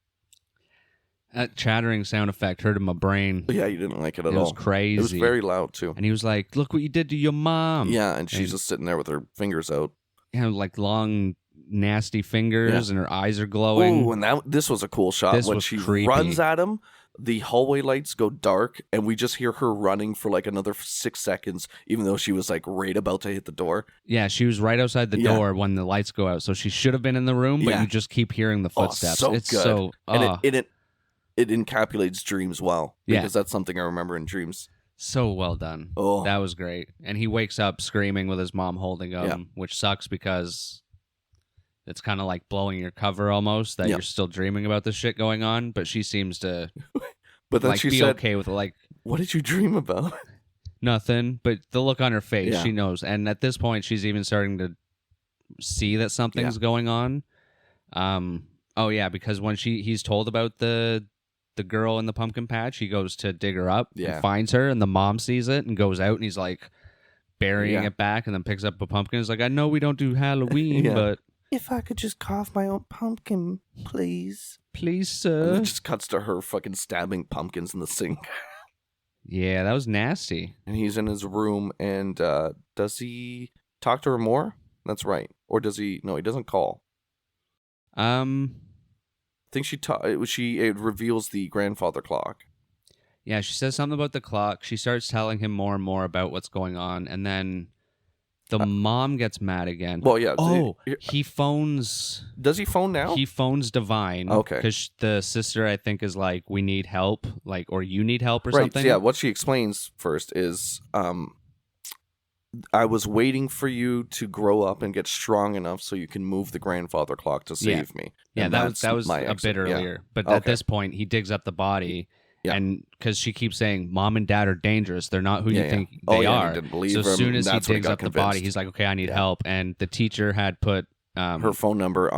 That chattering sound effect hurt in my brain. Yeah, you didn't like it at It all. was crazy. It was very loud, too. And he was like, look what you did to your mom. Yeah, and she's and- just sitting there with her fingers out. You know, like long, nasty fingers, and her eyes are glowing. Oh, and this was a cool shot. This When was she creepy. runs at him, the hallway lights go dark, and we just hear her running for like another 6 seconds, even though she was like right about to hit the door. Yeah, she was right outside the Yeah. door when the lights go out. So she should have been in the room, but Yeah. you just keep hearing the footsteps. Oh, so it's good. so... And it encapsulates dreams well. Yeah. Because that's something I remember in dreams. so well done. Oh. That was great. And he wakes up screaming with his mom holding him, Yeah. which sucks because it's kind of like blowing your cover almost that Yeah. you're still dreaming about this shit going on, but she seems to But then like she be said, okay with like what did you dream about? nothing, but the look on her face, Yeah. she knows. And at this point, she's even starting to see that something's going on. Oh yeah, because when he's told about the girl in the pumpkin patch, he goes to dig her up Yeah. and finds her, and the mom sees it and goes out, and he's like burying Yeah. it back, and then picks up a pumpkin. He's like, I know we don't do Halloween, Yeah. but If I could just carve my own pumpkin, please. please, And sir. it just cuts to her fucking stabbing pumpkins in the sink. Yeah, that was nasty. And he's in his room, and does he talk to her more? That's right. Or does he? No, he doesn't call. I think it reveals the grandfather clock. Yeah, she says something about the clock. She starts telling him more and more about what's going on, and then the mom gets mad again. Well, yeah. Oh, he phones. Does he phone now? He phones Divine. Okay. Because the sister, I think, is like, we need help, like, or you need help or right. something. Yeah. What she explains first is, I was waiting for you to grow up and get strong enough so you can move the grandfather clock to save me. Yeah, And that that's was my a exit. bit Yeah. earlier. But at Okay. this point, he digs up the body. Yeah. And because she keeps saying, Mom and Dad are dangerous. They're not who you Yeah, think yeah. they Oh, yeah, and are. he didn't believe So him, as soon as he that's when he digs got up the body, convinced. he's like, okay, I need Yeah. help. And the teacher had put Her phone number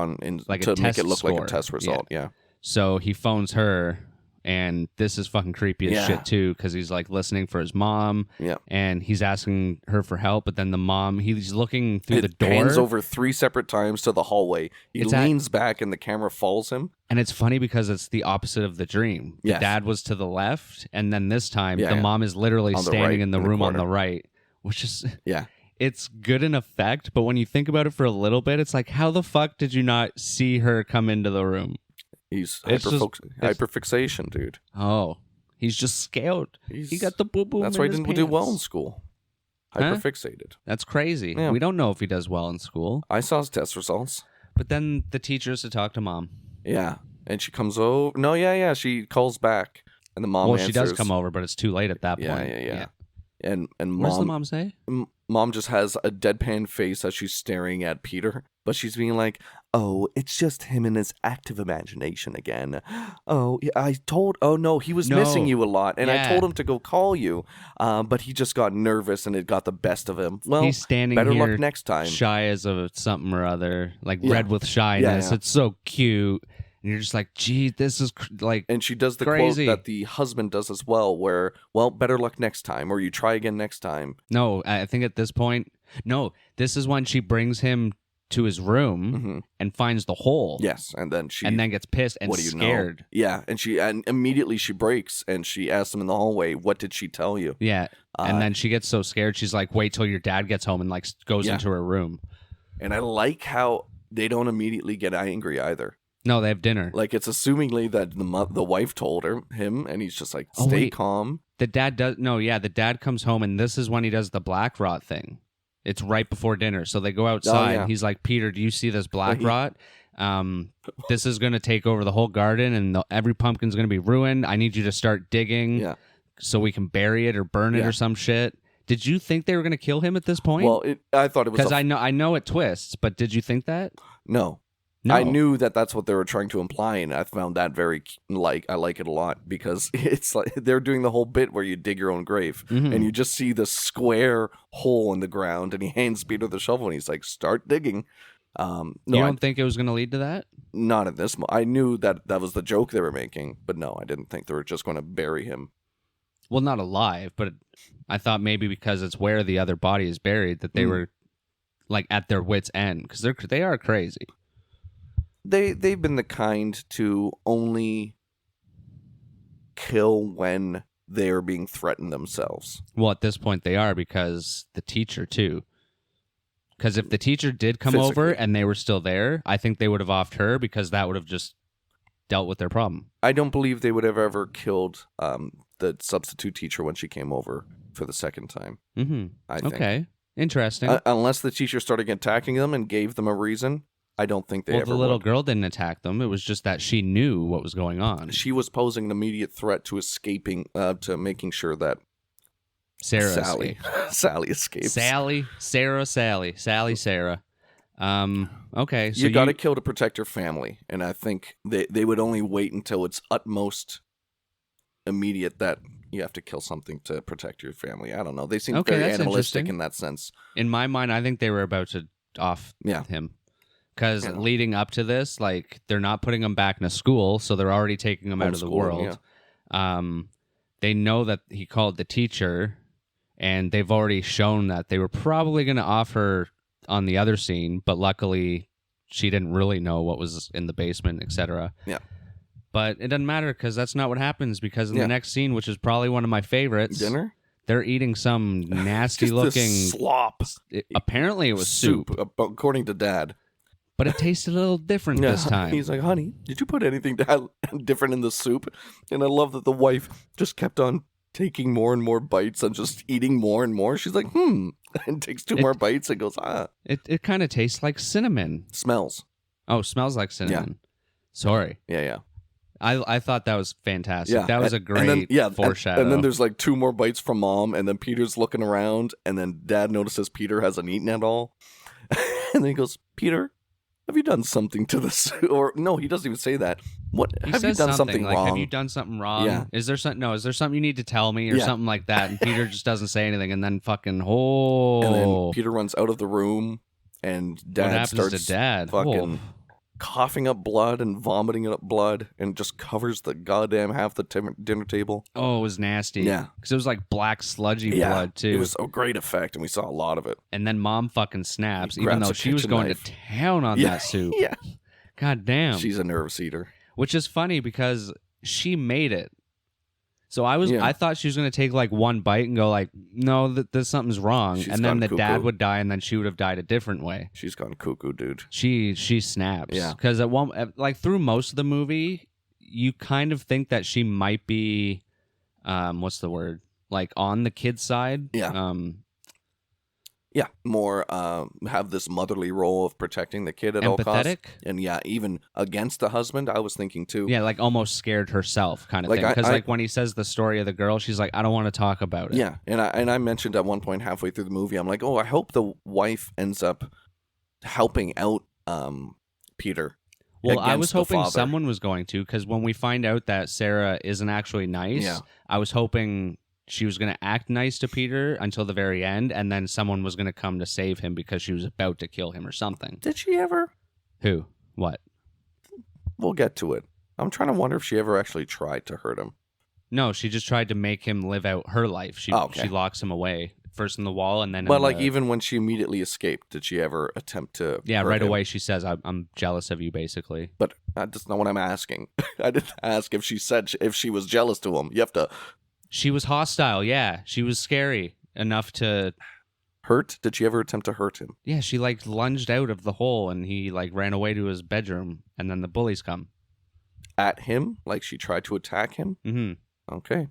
like to a make test it look like score. a test result. Yeah. So he phones her, and this is fucking creepy as Yeah. shit too, because he's like listening for his mom, Yeah. and he's asking her for help. But then the mom, he's looking through the It door, pans over 3 separate times to the hallway. He It's at- leans back, and the camera follows him. and it's funny because it's the opposite of the dream. The Yes. dad was to the left, and then this time Yeah, the yeah. mom is literally On the standing right, in the in the room on corner. the right, which is Yeah. it's good in effect. But when you think about it for a little bit, it's like, how the fuck did you not see her come into the room? He's It's just- hyperfixation, dude. Oh, he's just scared. He He's- got the boo boo. That's why he didn't do well in school. Huh? Hyperfixated. That's crazy. Yeah. We don't know if he does well in school. I saw his test results. But then the teacher is to talk to mom. Yeah. And she comes over. No, yeah. She calls back, and the mom answers. She does come over, but it's too late at that point. Yeah. And what does the mom say? Mom just has a deadpan face as she's staring at Peter, but she's being like, "Oh, it's just him and his active imagination again. Oh, no, he was missing you a lot, and I told him to go call you, but he just got nervous and it got the best of him. Well, he's standing better here luck next time. Shy as of something or other, like red with shyness. Yeah. It's so cute. And you're just like, gee, this is And she does the crazy quote that the husband does as well, where, well, better luck next time, or you try again next time. No, I think at this point, this is when she brings him to his room and finds the hole. Yes, and then gets pissed and scared. Know? Yeah, and immediately she breaks and she asks him in the hallway, "What did she tell you?" Yeah, and then she gets so scared, she's like, "Wait till your dad gets home," and like goes into her room. And I like how they don't immediately get angry either. No, they have dinner. Like, it's assumingly that the wife told him, and he's just like, stay calm. The dad does. No, yeah, the dad comes home, and this is when he does the black rot thing. It's right before dinner. So they go outside. And he's like, Peter, do you see this black rot? This is going to take over the whole garden, and every pumpkin's going to be ruined. I need you to start digging so we can bury it or burn it or some shit. Did you think they were going to kill him at this point? Well, I thought it was... Because I know it twists, but did you think that? No. I knew that's what they were trying to imply, and I found that I like it a lot, because it's like they're doing the whole bit where you dig your own grave, and you just see the square hole in the ground, and he hands Peter the shovel, and he's like, start digging. You don't think it was going to lead to that? Not at this moment. I knew that was the joke they were making, but no, I didn't think they were just going to bury him. Well, not alive, but I thought maybe because it's where the other body is buried that they were like at their wits' end, because they are crazy. They've been the kind to only kill when they're being threatened themselves. Well, at this point they are, because the teacher too. Because if the teacher did come over and they were still there, I think they would have offed her, because that would have just dealt with their problem. I don't believe they would have ever killed the substitute teacher when she came over for the second time. I think. Okay, interesting. Unless the teacher started attacking them and gave them a reason. I don't think they ever the little girl didn't attack them. It was just that she knew what was going on. She was posing an immediate threat to escaping, to making sure that Sally escapes. Sarah. Okay. So you got to kill to protect your family, and I think they would only wait until it's utmost immediate that you have to kill something to protect your family. I don't know. They seem very animalistic in that sense. In my mind, I think they were about to off him. Because leading up to this, like, they're not putting him back in a school, so they're already taking him out of the world. Yeah. They know that he called the teacher, and they've already shown that they were probably going to off her on the other scene, but luckily she didn't really know what was in the basement, etc. Yeah. But it doesn't matter, because that's not what happens, because in the next scene, which is probably one of my favorites... Dinner? They're eating some nasty-looking... slop. Apparently it was soup. According to Dad. But it tasted a little different this time. He's like, honey, did you put anything different in the soup? And I love that the wife just kept on taking more and more bites and just eating more and more. She's like, and takes two more bites and goes, It kind of tastes like cinnamon. Smells. Oh, smells like cinnamon. Yeah. Sorry. Yeah. I thought that was fantastic. Yeah. That was a great foreshadow. And then there's like two more bites from Mom, and then Peter's looking around, and then Dad notices Peter hasn't eaten at all. And then he goes, Peter, have you done something to this? Or no, he doesn't even say that. What have you done something like, wrong? Have you done something wrong? Yeah. Is there something you need to tell me or something like that? And Peter just doesn't say anything, and then fucking And then Peter runs out of the room, and Dad starts fucking coughing up blood and vomiting up blood, and just covers the goddamn half the dinner table. Oh, it was nasty. Yeah. Because it was like black sludgy blood too. It was a great effect, and we saw a lot of it. And then Mom fucking snaps, even though she was going to town on that soup. Yeah. God damn. She's a nervous eater. Which is funny because she made it. So I thought she was going to take like one bite and go like, no, there's something's wrong. And then the dad would die, and then she would have died a different way. She's gone cuckoo, dude. She snaps. Yeah. Because through most of the movie, you kind of think that she might be, what's the word? Like on the kid's side. Yeah. Yeah, more have this motherly role of protecting the kid at all costs. Empathetic? And yeah, even against the husband, I was thinking too. Yeah, like almost scared herself kind of Like, thing. Because I- like when he says the story of the girl, she's like, I don't want to talk about it. Yeah, and I mentioned at one point halfway through the movie, I'm like, oh, I hope the wife ends up helping out Peter. Well, I against was the hoping father. someone was going to, because when we find out that Sarah isn't actually nice, Yeah. I was hoping she was going to act nice to Peter until the very end, and then someone was going to come to save him because she was about to kill him or something. Did she ever? Who? What? We'll get to it. I'm trying to wonder if she ever actually tried to hurt him. No, she just tried to make him live out her life. She she locks him away, first in the wall and then But in like the... even when she immediately escaped, did she ever attempt to Yeah, hurt right him? away she says, I'm jealous of you, basically. But that's not what I'm asking. I didn't ask if she said if she was jealous to him. You have to She was hostile, yeah. She was scary enough to... hurt. Did she ever attempt to hurt him? Yeah, she like lunged out of the hole and he like ran away to his bedroom and then the bullies come. At him? Like she tried to attack him? Mm-hmm. Okay.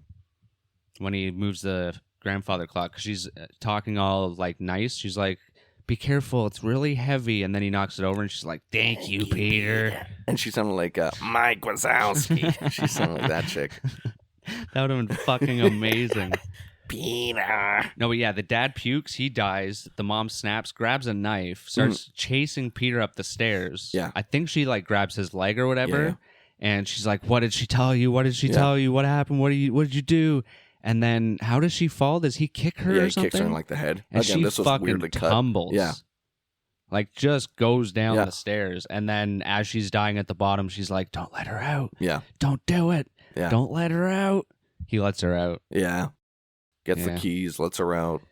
When he moves the grandfather clock, 'cause she's talking all like nice. She's like, be careful, it's really heavy. And then he knocks it over and she's like, thank you, Peter. And she sounded like Mike Wazowski. She sounded like that chick. That would have been fucking amazing. Peter. No, but yeah, the dad pukes, he dies. The mom snaps, grabs a knife, starts chasing Peter up the stairs. Yeah. I think she like grabs his leg or whatever. Yeah. And she's like, what did she tell you? What did she tell you? What happened? What did you do? And then how does she fall? Does he kick her or he something? kicks her in like the head. And Again, she this was fucking weirdly cut. tumbles. Yeah. Like just goes down Yeah. the stairs. And then as she's dying at the bottom, she's like, don't let her out. Yeah. Don't do it. Yeah. Don't let her out. He lets her out. Yeah. Gets the Yeah. keys, lets her out.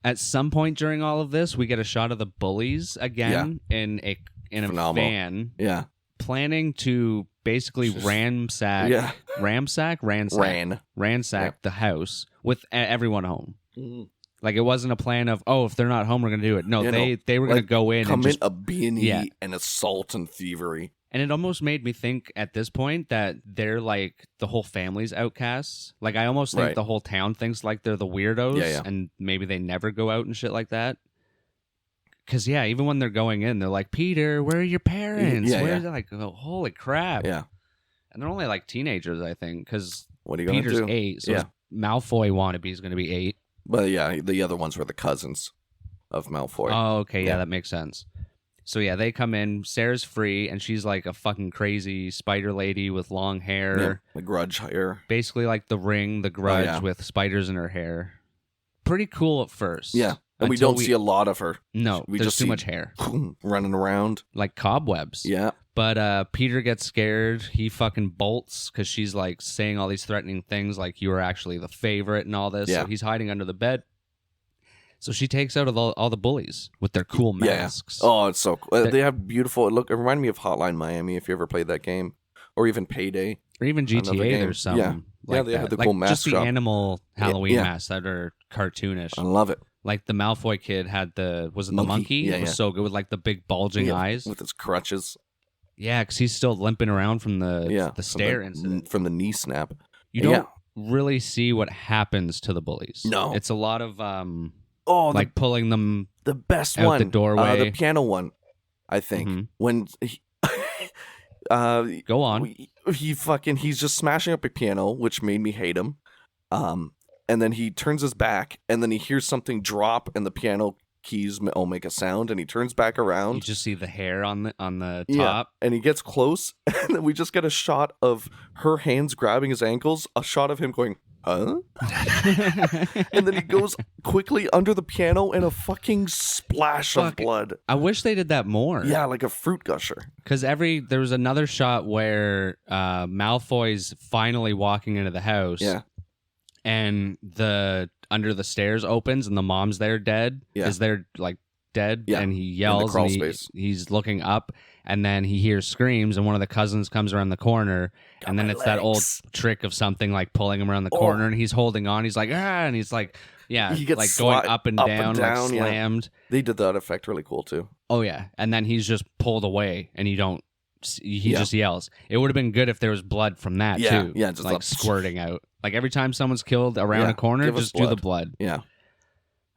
At some point during all of this, we get a shot of the bullies again in a Phenomenal. van, Yeah. planning to basically Just- ransack Yeah. ransack the house with everyone home. Like it wasn't a plan of, oh, if they're not home, we're gonna do it. No, Yeah, they were gonna go in Come and just in a B&E Yeah. and assault and thievery. And it almost made me think at this point that they're like the whole family's outcasts. Like I almost think Right. the whole town thinks like they're the weirdos, Yeah, yeah. and maybe they never go out and shit like that. Because yeah, even when they're going in, they're like, "Peter, where are your parents? Yeah, Where yeah. are like, oh, holy crap!" Yeah. And they're only like teenagers, I think, because What are you going to Peter's do? 8, so Yeah. his Malfoy wannabe is going to be 8. But yeah, the other ones were the cousins of Malfoy. Oh, okay, yeah, Yeah. that makes sense. So yeah, they come in. Sarah's free, and she's like a fucking crazy spider lady with long hair. Yeah, the grudge hair. Basically like The Ring, The Grudge, yeah. with spiders in her hair. Pretty cool at first. Yeah. And we Until don't see a lot of her. No, we there's just too see- much hair. Running around. Like cobwebs. Yeah. But Peter gets scared. He fucking bolts because she's like saying all these threatening things like you were actually the favorite and all this. Yeah. So he's hiding under the bed. So she takes out all the bullies with their cool masks. Yeah. Oh, it's so cool. They have beautiful. Look, it reminded me of Hotline Miami if you ever played that game. Or even Payday. Or even Another GTA, game. there's some. Yeah. Like Yeah, they have that. the Like cool mask just the shop. animal Halloween Yeah. masks that are cartoonish. I love it. Like the Malfoy kid had the Monkey. the monkey? Yeah, It was yeah. so good with like the big bulging Yeah, eyes. with his crutches. Yeah, because he's still limping around from the from stair the, incident. from the knee snap. You Yeah. don't really see what happens to the bullies. No. It's a lot of Oh, like pulling them. the best out one, the doorway. the piano one. I think Mhm. when he, Go on. he's just smashing up a piano, which made me hate him. And then he turns his back, and then he hears something drop, and the piano keys make a sound, and he turns back You around. just see the hair on the Yeah, top. and he gets close, and then we just get a shot of her hands grabbing his ankles, a shot of him going, huh? And then he goes quickly under the piano, and a fucking splash of Fuck. blood. I wish they did that more. Yeah, like a fruit gusher. Because there was another shot where Malfoy's finally walking into the house. Yeah. And the under the stairs opens and the mom's there dead. Yeah. Is there like dead? Yeah. And he yells crawl and space. he's looking up and then he hears screams and one of the cousins comes around the corner and then my it's that old legs. trick of something like pulling him around the Oh. corner and he's holding on. He's like, and he's like, yeah, He gets like going sli- up and up down, and like down, yeah. slammed. They did that effect really cool too. Oh yeah, and then he's just pulled away, and he Yeah. just yells. It would have been good if there was blood from that Yeah, too, yeah, just like like- squirting out. Like every time someo's killed around Yeah, a corner, give us just do the blood. Yeah.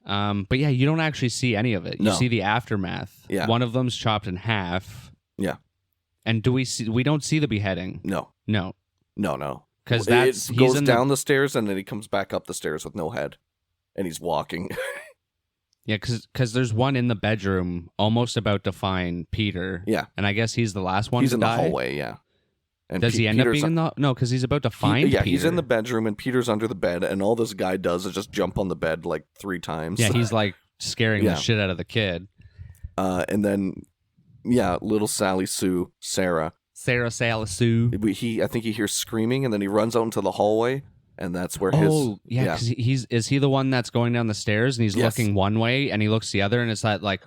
But yeah, you don't actually see any of it. You No. see the aftermath. Yeah. One of them's chopped in half. Yeah. And we don't see the beheading. No. No. Because It goes down the stairs and then he comes back up the stairs with no head. And he's walking. Yeah, because there's one in the bedroom almost about to find Peter. Yeah. And I guess he's the last one He's to in die. the hallway, yeah. And Does he end up Peter's being in the... No, because he's about to find Peter. he's in the bedroom and Peter's under the bed and all this guy does is just jump on the bed like 3 times. Yeah, he's like scaring Yeah. the shit out of the kid. And then, little Sally Sue, Sarah. Sarah Salisu. I think he hears screaming and then he runs out into the hallway and that's where his... Oh, yeah, because is he the one that's going down the stairs and he's Yes. looking one way and he looks the other and it's like up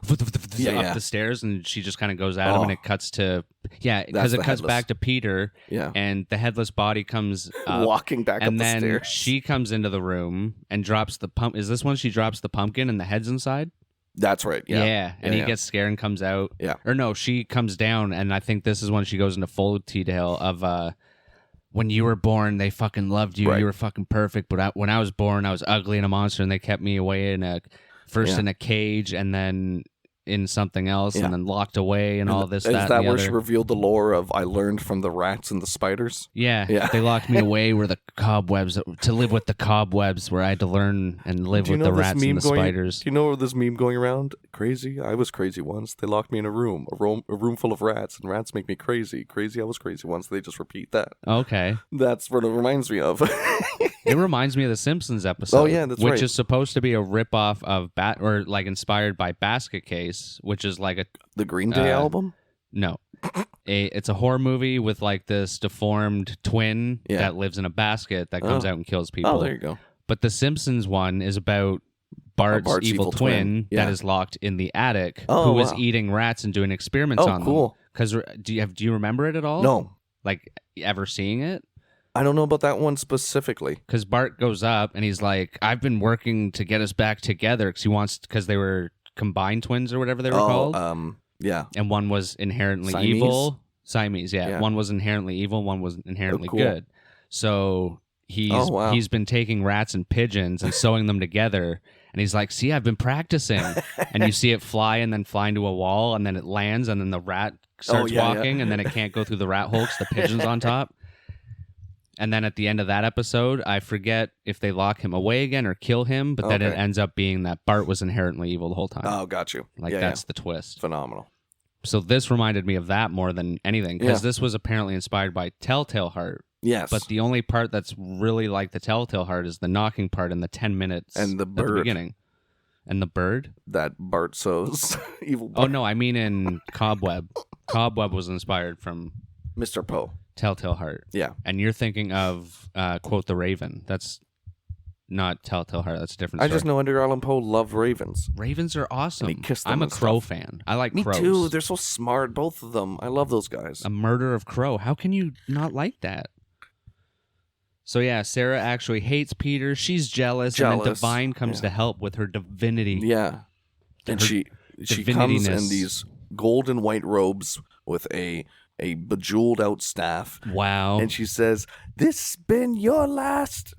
Yeah. the stairs and she just kind of goes at him and it cuts to... Yeah, because That's it the cuts headless. back to Peter Yeah. and the headless body comes up. Walking back up And the then stairs. she comes into the room and drops the pump. Is this when she drops the pumpkin and the head's inside? That's right, yeah. And he Yeah. gets scared and comes out. Yeah. Or no, she comes down, and I think this is when she goes into full detail of when you were born, they fucking loved you. Right. You were fucking perfect. But when I was born, I was ugly and a monster, and they kept me away in first Yeah. in a cage, and then in something else, Yeah. and then locked away, and all this, Is that, that and the where other. she revealed the lore of I learned from the rats and the spiders? Yeah, Yeah. they locked me away where the cobwebs to live with the cobwebs, where I had to learn and live Do you with know the this rats meme and the going- spiders. Do you know this meme going around? Crazy? I was crazy once. They locked me in a room full of rats, and rats make me crazy. Crazy? I was crazy once. They just repeat that. Okay. That's what it reminds me of. It reminds me of the Simpsons episode. Oh, yeah, that's which right. is supposed to be a ripoff of or like inspired by Basket Case, which is like The Green Day album? it's a horror movie with like this deformed twin Yeah. that lives in a basket that comes Oh. out and kills people. Oh, there you go. But the Simpsons one is about Bart's evil twin Yeah. that is locked in the attic, Oh, who is wow. eating rats and doing experiments Oh, on cool. them. Because do you remember it at all? No. Like ever seeing it? I don't know about that one specifically. Because Bart goes up and he's like, "I've been working to get us back together," because they were combined twins or whatever they were called, yeah. and one was inherently Siamese? evil. Siamese, yeah. Yeah. One was inherently evil, one was inherently cool. good. So he's Oh, wow. he's been taking rats and pigeons and sewing them together, and he's like, "See, I've been practicing." And you see it fly and then fly into a wall, and then it lands, and then the rat starts yeah, yeah. walking, and then it can't go through the rat hole 'cause the pigeon's on top. And then at the end of that episode, I forget if they lock him away again or kill him, but then it Okay. ends up being that Bart was inherently evil the whole time. Oh, got you. Like, yeah, that's the twist. phenomenal. So this reminded me of that more than anything, because Yeah. this was apparently inspired by Telltale Heart. Yes. But the only part that's really like the Telltale Heart is the knocking part in the 10 minutes And the at the bird. beginning. And the bird? that Bart sows evil Oh, Bart. no, I mean in Cobweb. Cobweb was inspired from Mr. Poe. Telltale Heart. Yeah. And you're thinking of, quote, The Raven. That's not Telltale Heart. That's a different I story. just know Edgar Allan Poe loved ravens. Ravens are awesome. And he kissed them I'm a and crow stuff. fan. I like Me crows. too. They're so smart, both of them. I love those guys. A murder of crow. How can you not like that? So yeah, Sarah actually hates Peter. She's jealous. And then Jealous, Divine comes yeah. to help with her divinity. Yeah. And Her she comes divinity-ness. in these gold and white robes with a bejeweled out staff. Wow. And she says, "This been your last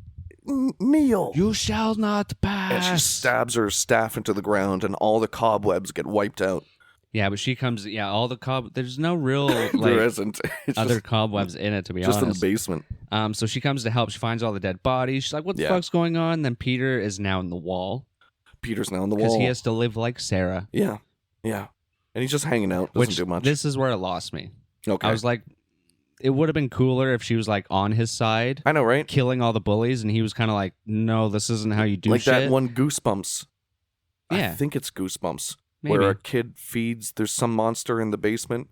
meal." You shall not pass. And she stabs her staff into the ground and all the cobwebs get wiped out. Yeah, but she comes. Yeah, all the there's no real there like isn't. It's other just, cobwebs in it, to be just in the honest. basement. So she comes to help. She finds all the dead bodies. She's like, "What the Yeah. fuck's going on?" Then Peter is now in the wall Peter's now on the because wall. he has to live like Sarah. Yeah. Yeah. And he's just hanging out. Doesn't Which do much. this is where it lost me. Okay. I was like, it would have been cooler if she was like on his side, I know, right? killing all the bullies, and he was kind of like, "No, this isn't how you do like shit." that one Goosebumps. Yeah. I think it's Goosebumps. Maybe. Where a kid feeds, there's some monster in the basement,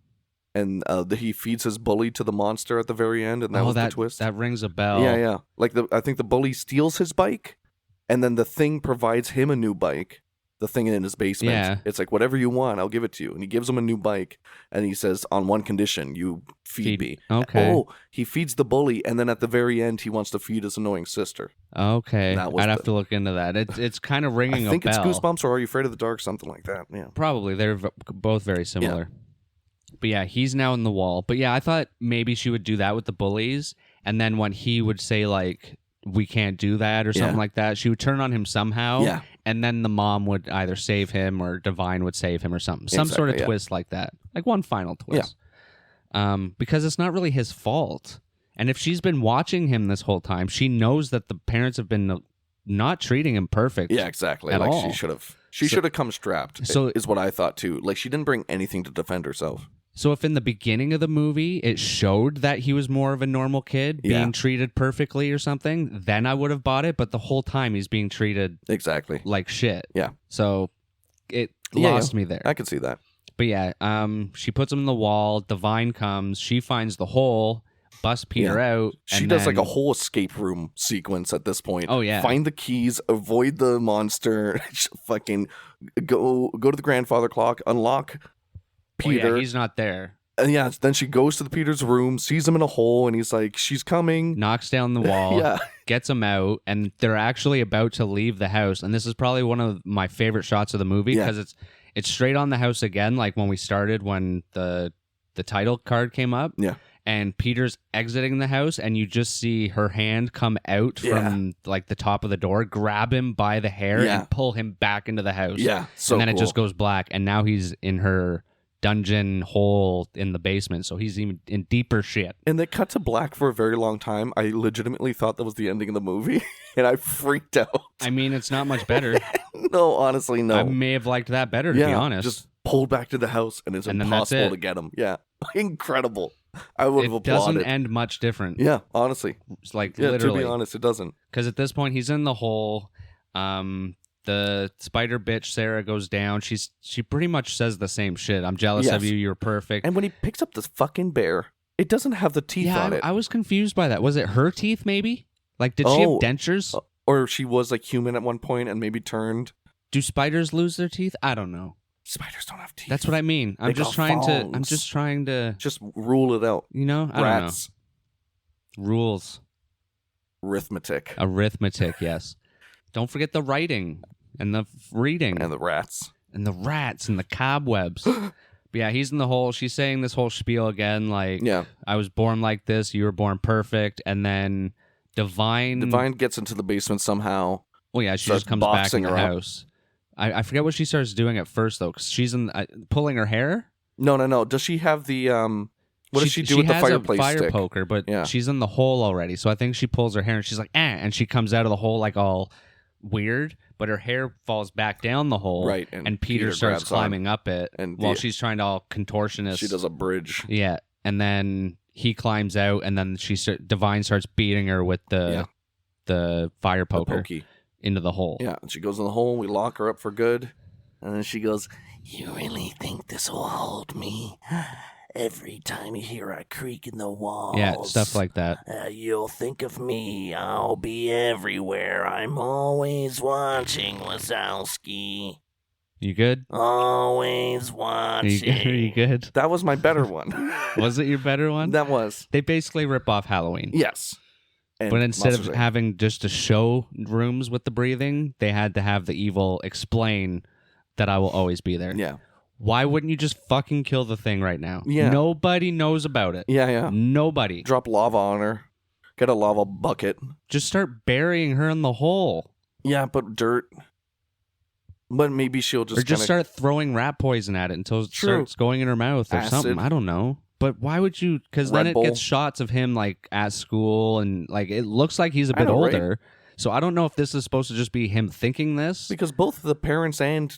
and he feeds his bully to the monster at the very end, and that was the twist. That rings a bell. Yeah, yeah. Like I think the bully steals his bike, and then the thing provides him a new bike. The thing in his basement. Yeah. It's like, whatever you want, I'll give it to you. And he gives him a new bike, and he says, on one condition, you feed me. Okay. Oh, he feeds the bully, and then at the very end, he wants to feed his annoying sister. Okay. That was I'd have the- to look into that. It's kind of I ringing think a it's bell. Goosebumps or Are You Afraid of the Dark? Something like that. Yeah. Probably. They're both very similar. But yeah, he's now in the wall. But yeah, I thought maybe she would do that with the bullies, and then when he would say like, we can't do that or something Yeah. like that. She would turn on him somehow. Yeah. And then the mom would either save him or Divine would save him or something. Some sort of Exactly, yeah. twist like that. Like one final twist. Because it's not really his fault. And if she's been watching him this whole time, she knows that the parents have been not treating him perfect. Yeah, exactly. At Like all. she should have. She should have come strapped. So- is what I thought too. Like she didn't bring anything to defend herself. So if in the beginning of the movie it showed that he was more of a normal kid being Yeah. treated perfectly or something, then I would have bought it. But the whole time he's being treated Exactly. like shit. Yeah. So it Yeah, lost me there. I could see that. But yeah, she puts him in the wall. Divine comes. She finds the hole, busts Peter out. She and does like then- a whole escape room sequence at this point. Oh, yeah. Find the keys, avoid the monster, fucking go to the grandfather clock, unlock Well, Peter. yeah, he's not there. And yeah, then she goes to the Peter's room, sees him in a hole, and he's like, she's coming. Knocks down the wall. Yeah. Gets him out, and they're actually about to leave the house. And this is probably one of my favorite shots of the movie Yeah. because it's straight on the house again, like when we started when the title card came up. Yeah. And Peter's exiting the house, and you just see her hand come out from like the top of the door, grab him by the hair, Yeah. and pull him back into the house. Yeah. So and then cool. it just goes black, and now he's in her dungeon hole in the basement, so he's even in deeper shit. And they cut to black for a very long time. I legitimately thought that was the ending of the movie, and I freaked out. I mean, it's not much better. No, honestly, no. I may have liked that better, to be honest. Just pulled back to the house, and it's And then that's impossible it. to get him. Yeah. Incredible. I would have It doesn't applauded. end much different. Yeah, honestly. It's like Yeah, to literally. be honest, it doesn't. Because at this point, he's in the hole. The spider bitch Sarah goes down. She pretty much says the same shit. I'm jealous of Yes. you. You're perfect. And when he picks up this fucking bear, it doesn't have the teeth yeah, on it. I was confused by that. Was it her teeth? Maybe. Like, did she have Oh. dentures? Or she was like human at one point and maybe turned. Do spiders lose their teeth? I don't know. Spiders don't have teeth. That's what I mean. I'm They just got trying to. I'm fangs. just trying to. Just rule it out. You know, I Rats. don't know. Rules. Arithmetic. Arithmetic. Yes. Don't forget the writing and the reading And the rats. and the rats and the cobwebs. But yeah, he's in the hole. She's saying this whole spiel again, like, Yeah. I was born like this. You were born perfect. And then Divine. Divine gets into the basement somehow. Well, yeah, she starts just comes back in boxing the her up. house. I forget what she starts doing at first though, because she's pulling her hair. No. Does she have the what does she do with the has fireplace a fire stick? poker, but Yeah. she's in the hole already. So I think she pulls her hair and she's like, and she comes out of the hole like all weird, but her hair falls back down the hole. Right, And, and Peter Peter starts grabs on climbing up it and while the- she's trying to all contortionist. She does a bridge. Yeah. And then he climbs out and then Divine starts beating her with the fire The poker pokey. into the hole. Yeah, and she goes in the hole. We lock her up for good. And then she goes, "You really think this will hold me? Every time you hear a creak in the walls, Yeah, stuff like that. you'll think of me. I'll be everywhere. I'm always watching, Wazowski. You good? Always Are watching." you good? That was my better one. Was it your better one? That was. They basically rip off Halloween. Yes. And But instead of Monsters, Inc. having just to show rooms with the breathing, they had to have the evil explain that I will always be there. Yeah. Why wouldn't you just fucking kill the thing right now? Yeah. Nobody knows about it. Yeah. Nobody. Drop lava on her. Get a lava bucket. Just start burying her in the hole. Yeah, but dirt. But maybe she'll just or just kinda- start throwing rat poison at it until it True. starts going in her mouth or Acid. something. I don't know. But why would you? Because then Red it Bull. gets shots of him like at school and like it looks like he's a I bit know, right? older. So I don't know if this is supposed to just be him thinking this. because both the parents and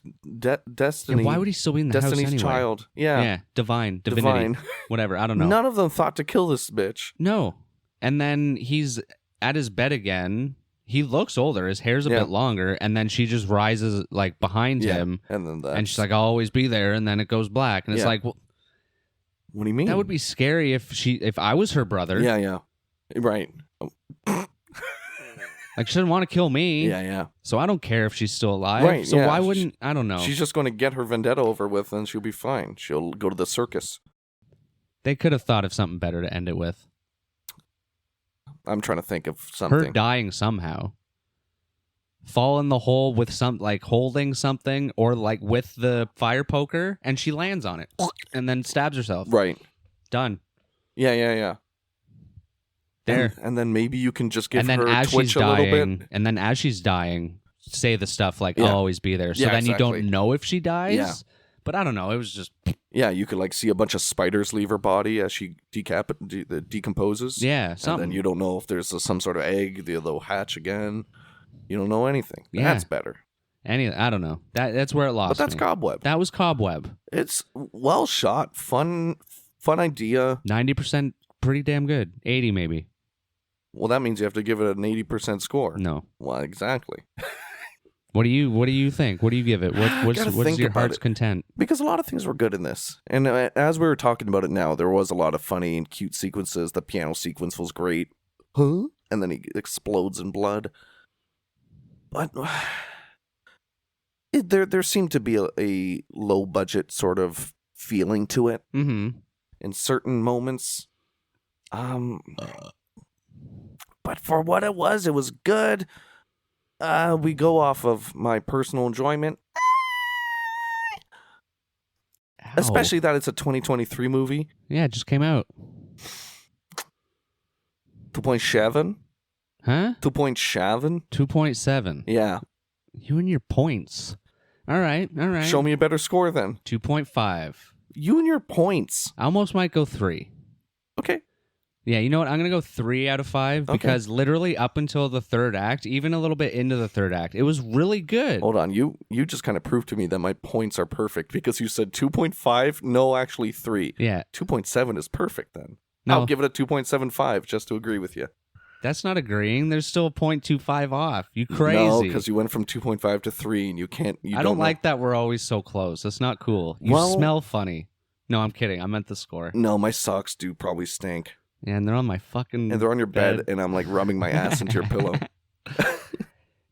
Destiny. And why would he still be in the Destiny's house anyway? child? Yeah. Yeah, divinity, whatever. I don't know. None of them thought to kill this bitch. No. And then he's at his bed again. He looks older. His hair's a Yeah. bit longer. And then she just rises like behind him. And then that. And she's like, I'll always be there. And then it goes black. And it's Yeah. like, well, what do you mean? that would be scary if I was her brother. Yeah. Right. Like, she doesn't want to kill me. Yeah. So I don't care if she's still alive. Right, So yeah. why wouldn't, I don't know. She's just going to get her vendetta over with and she'll be fine. She'll go to the circus. They could have thought of something better to end it with. I'm trying to think of Her something. dying somehow. Fall in the hole with like holding something or like with the fire poker and she lands on it and then stabs herself. Right. Done. Yeah. there. And then maybe you can just give And then her as twitch she's a little dying, bit. and then as she's dying, say the stuff like, Yeah. I'll always be there. So Yeah, then you exactly. don't know if she dies. Yeah. But I don't know. It was just, Yeah, you could like see a bunch of spiders leave her body as she decomposes. yeah, And something. then you don't know if there's some sort of egg, they'll hatch again. You don't know anything. Yeah. That's better. I don't know. That's where it lost But that's me. Cobweb. That was Cobweb. It's well shot, fun idea. 90% pretty damn good. 80 maybe. Well, that means you have to give it an 80% score. No. Well, exactly. What do you think? What do you give it? What's think your about heart's it. content? Because a lot of things were good in this. And as we were talking about it now, there was a lot of funny and cute sequences. The piano sequence was great. Huh? And then he explodes in blood. But there seemed to be a low budget sort of feeling to it Mm-hmm. in certain moments. But for what it was good. We go off of my personal enjoyment. Ow. Especially that it's a 2023 movie. Yeah, it just came out. 2.7? Huh? 2.7? 2.7. Yeah. You and your points. All right. Show me a better score then. 2.5. You and your points. I almost might go 3. Okay. Yeah, you know what? I'm going to go 3 out of 5 Okay. because literally up until the third act, even a little bit into the third act, it was really good. Hold on. You just kind of proved to me that my points are perfect because you said 2.5. No, actually 3. Yeah. 2.7 is perfect then. No, I'll give it a 2.75 just to agree with you. that's not agreeing. There's still a 0.25 off. You crazy. No, because you went from 2.5 to 3 and you can't. I don't like that we're always so close. That's not cool. You Well- smell funny. No, I'm kidding. I meant the score. No, my socks do probably stink. Yeah, and they're on my fucking... And they're on your bed and I'm like rubbing my ass into your pillow.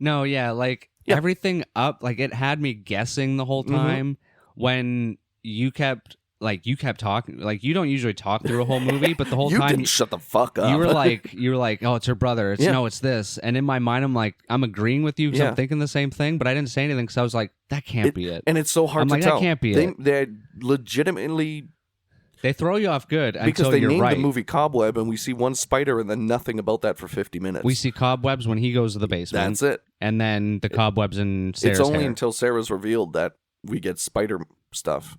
No, yeah, like Yeah. everything up, like it had me guessing the whole time when you kept talking. Like you don't usually talk through a whole movie, but the whole You time didn't shut the fuck up. you were like, oh, it's her brother. It's Yeah. no, it's this. And in my mind, I'm agreeing with you because Yeah. I'm thinking the same thing, but I didn't say anything because I was like, that can't be it. And it's so hard I'm to like, tell. that can't be they, it. They legitimately, They throw you off good because until they you're named right. the movie Cobweb and we see one spider and then nothing about that for 50 minutes. We see cobwebs when he goes to the basement. That's it. And then the cobwebs in Sarah's It's only hair. until Sarah's revealed that we get spider stuff.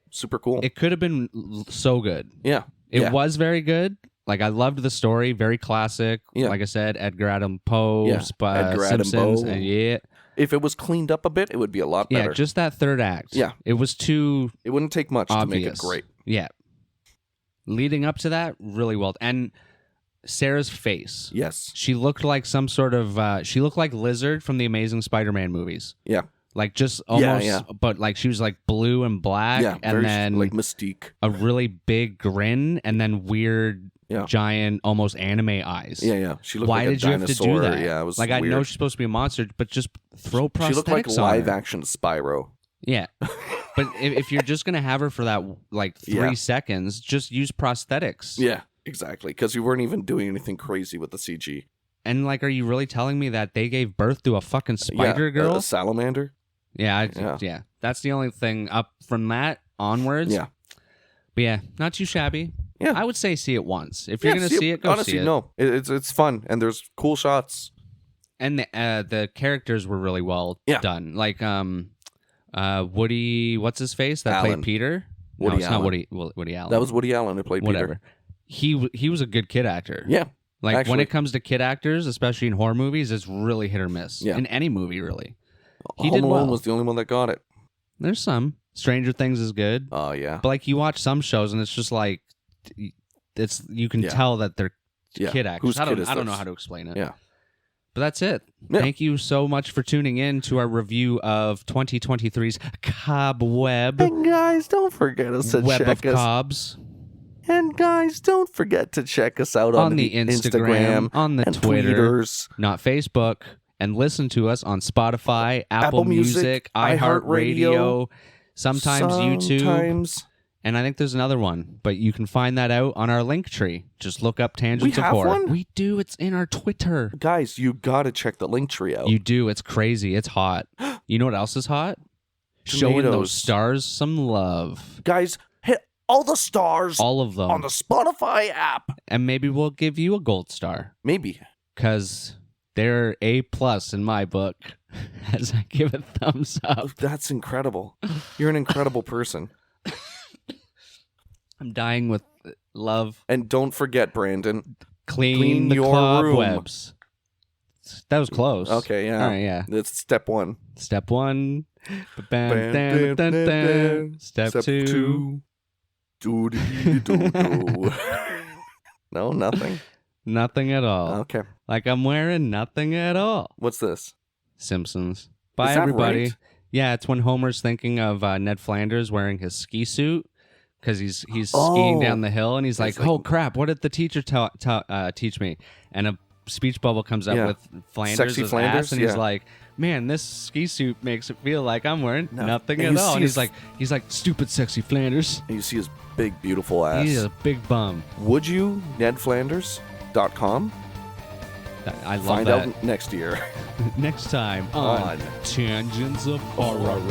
Super cool. It could have been so good. Yeah. It Yeah. was very good. Like I loved the story, very classic. Yeah. Like I said, Edgar Allan Poe, Yeah, Edgar Allan Simpsons, Poe. yeah, If it was cleaned up a bit, it would be a lot better. yeah. Just that third act. Yeah. it was too It wouldn't take much to make it obvious. great. Yeah, leading up to that, really well. And Sarah's face. Yes. She looked like some sort of. She looked like Lizard from the Amazing Spider-Man movies. Yeah. Like just almost, yeah. but like she was like blue and black, Yeah. and very, then like Mystique. a really big grin, and then weird, Yeah. giant, almost anime eyes. Yeah, yeah. She looked Why like a did you have to dinosaur. do that? Yeah, it was like weird. I know she's supposed to be a monster, but just throw prosthetics She looked like on live her. action Spyro. Yeah, but if you're just gonna have her for that like 3 Yeah. seconds, just use prosthetics. Yeah, exactly. Because you weren't even doing anything crazy with the CG. And like, are you really telling me that they gave birth to a fucking spider yeah, girl? a salamander. Yeah, Yeah. yeah. That's the only thing up from that onwards. Yeah. But yeah, not too shabby. Yeah. I would say see it once. If you're Yeah, gonna see it, go honestly, see it. no. It's fun and there's cool shots. And the characters were really well Yeah. done. Like Woody, what's his face that Allen. played Peter? No, Woody it's not Allen. Woody Allen. That was Woody Allen who played whatever. Peter. He was a good kid actor. Yeah. Like when actually. it comes to kid actors, especially in horror movies, it's really hit or miss. Yeah. In any movie, really. He Home did Alone well. was the only one that got it. There's some. Stranger Things is good, Oh, yeah. but like you watch some shows and it's just like you can Yeah. tell that they're Yeah. kid actors. Whose I kid is don't know this? how to explain it. Yeah. But that's it. Yeah. Thank you so much for tuning in to our review of 2023's Cobweb. And guys, don't forget us to Web of check us. Cobs. And guys, don't forget to check us out On the Instagram, on the and Twitter, Tweeters. not Facebook, and listen to us on Spotify, Apple Music, iHeartRadio, sometimes YouTube, Sometimes. and I think there's another one, but you can find that out on our link tree. Just look up Tangents We of have Horror. one? We do. It's in our Twitter. Guys, you gotta check the link tree out. You do. It's crazy. It's hot. You know what else is hot? Showing Tomatoes. those stars some love. Guys, hit all the stars All of them. on the Spotify app. And maybe we'll give you a gold star. Maybe. Because they're A+ in my book, as I give a thumbs up. That's incredible. You're an incredible person. I'm dying with love. And don't forget, Brandon. Clean the your cobwebs. That was close. Okay, yeah. All right, yeah. That's step 1. Step 1. Step 2. Do-do-do-do-do. No, nothing. Nothing at all. Okay. Like I'm wearing nothing at all. What's this? Simpsons. Bye, Is that everybody. right? Yeah, it's when Homer's thinking of Ned Flanders wearing his ski suit because he's skiing down the hill, and he's like, "Oh crap! What did the teacher teach me?" And a speech bubble comes up with Flanders' Sexy Flanders, ass, and he's like, "Man, this ski suit makes it feel like I'm wearing nothing And at you all." see And his- he's like, "Stupid, sexy Flanders." And you see his big, beautiful ass. He's a big bum. Would you? NedFlanders.com. I love Find that. out next year. Next time on Tangents of Horror.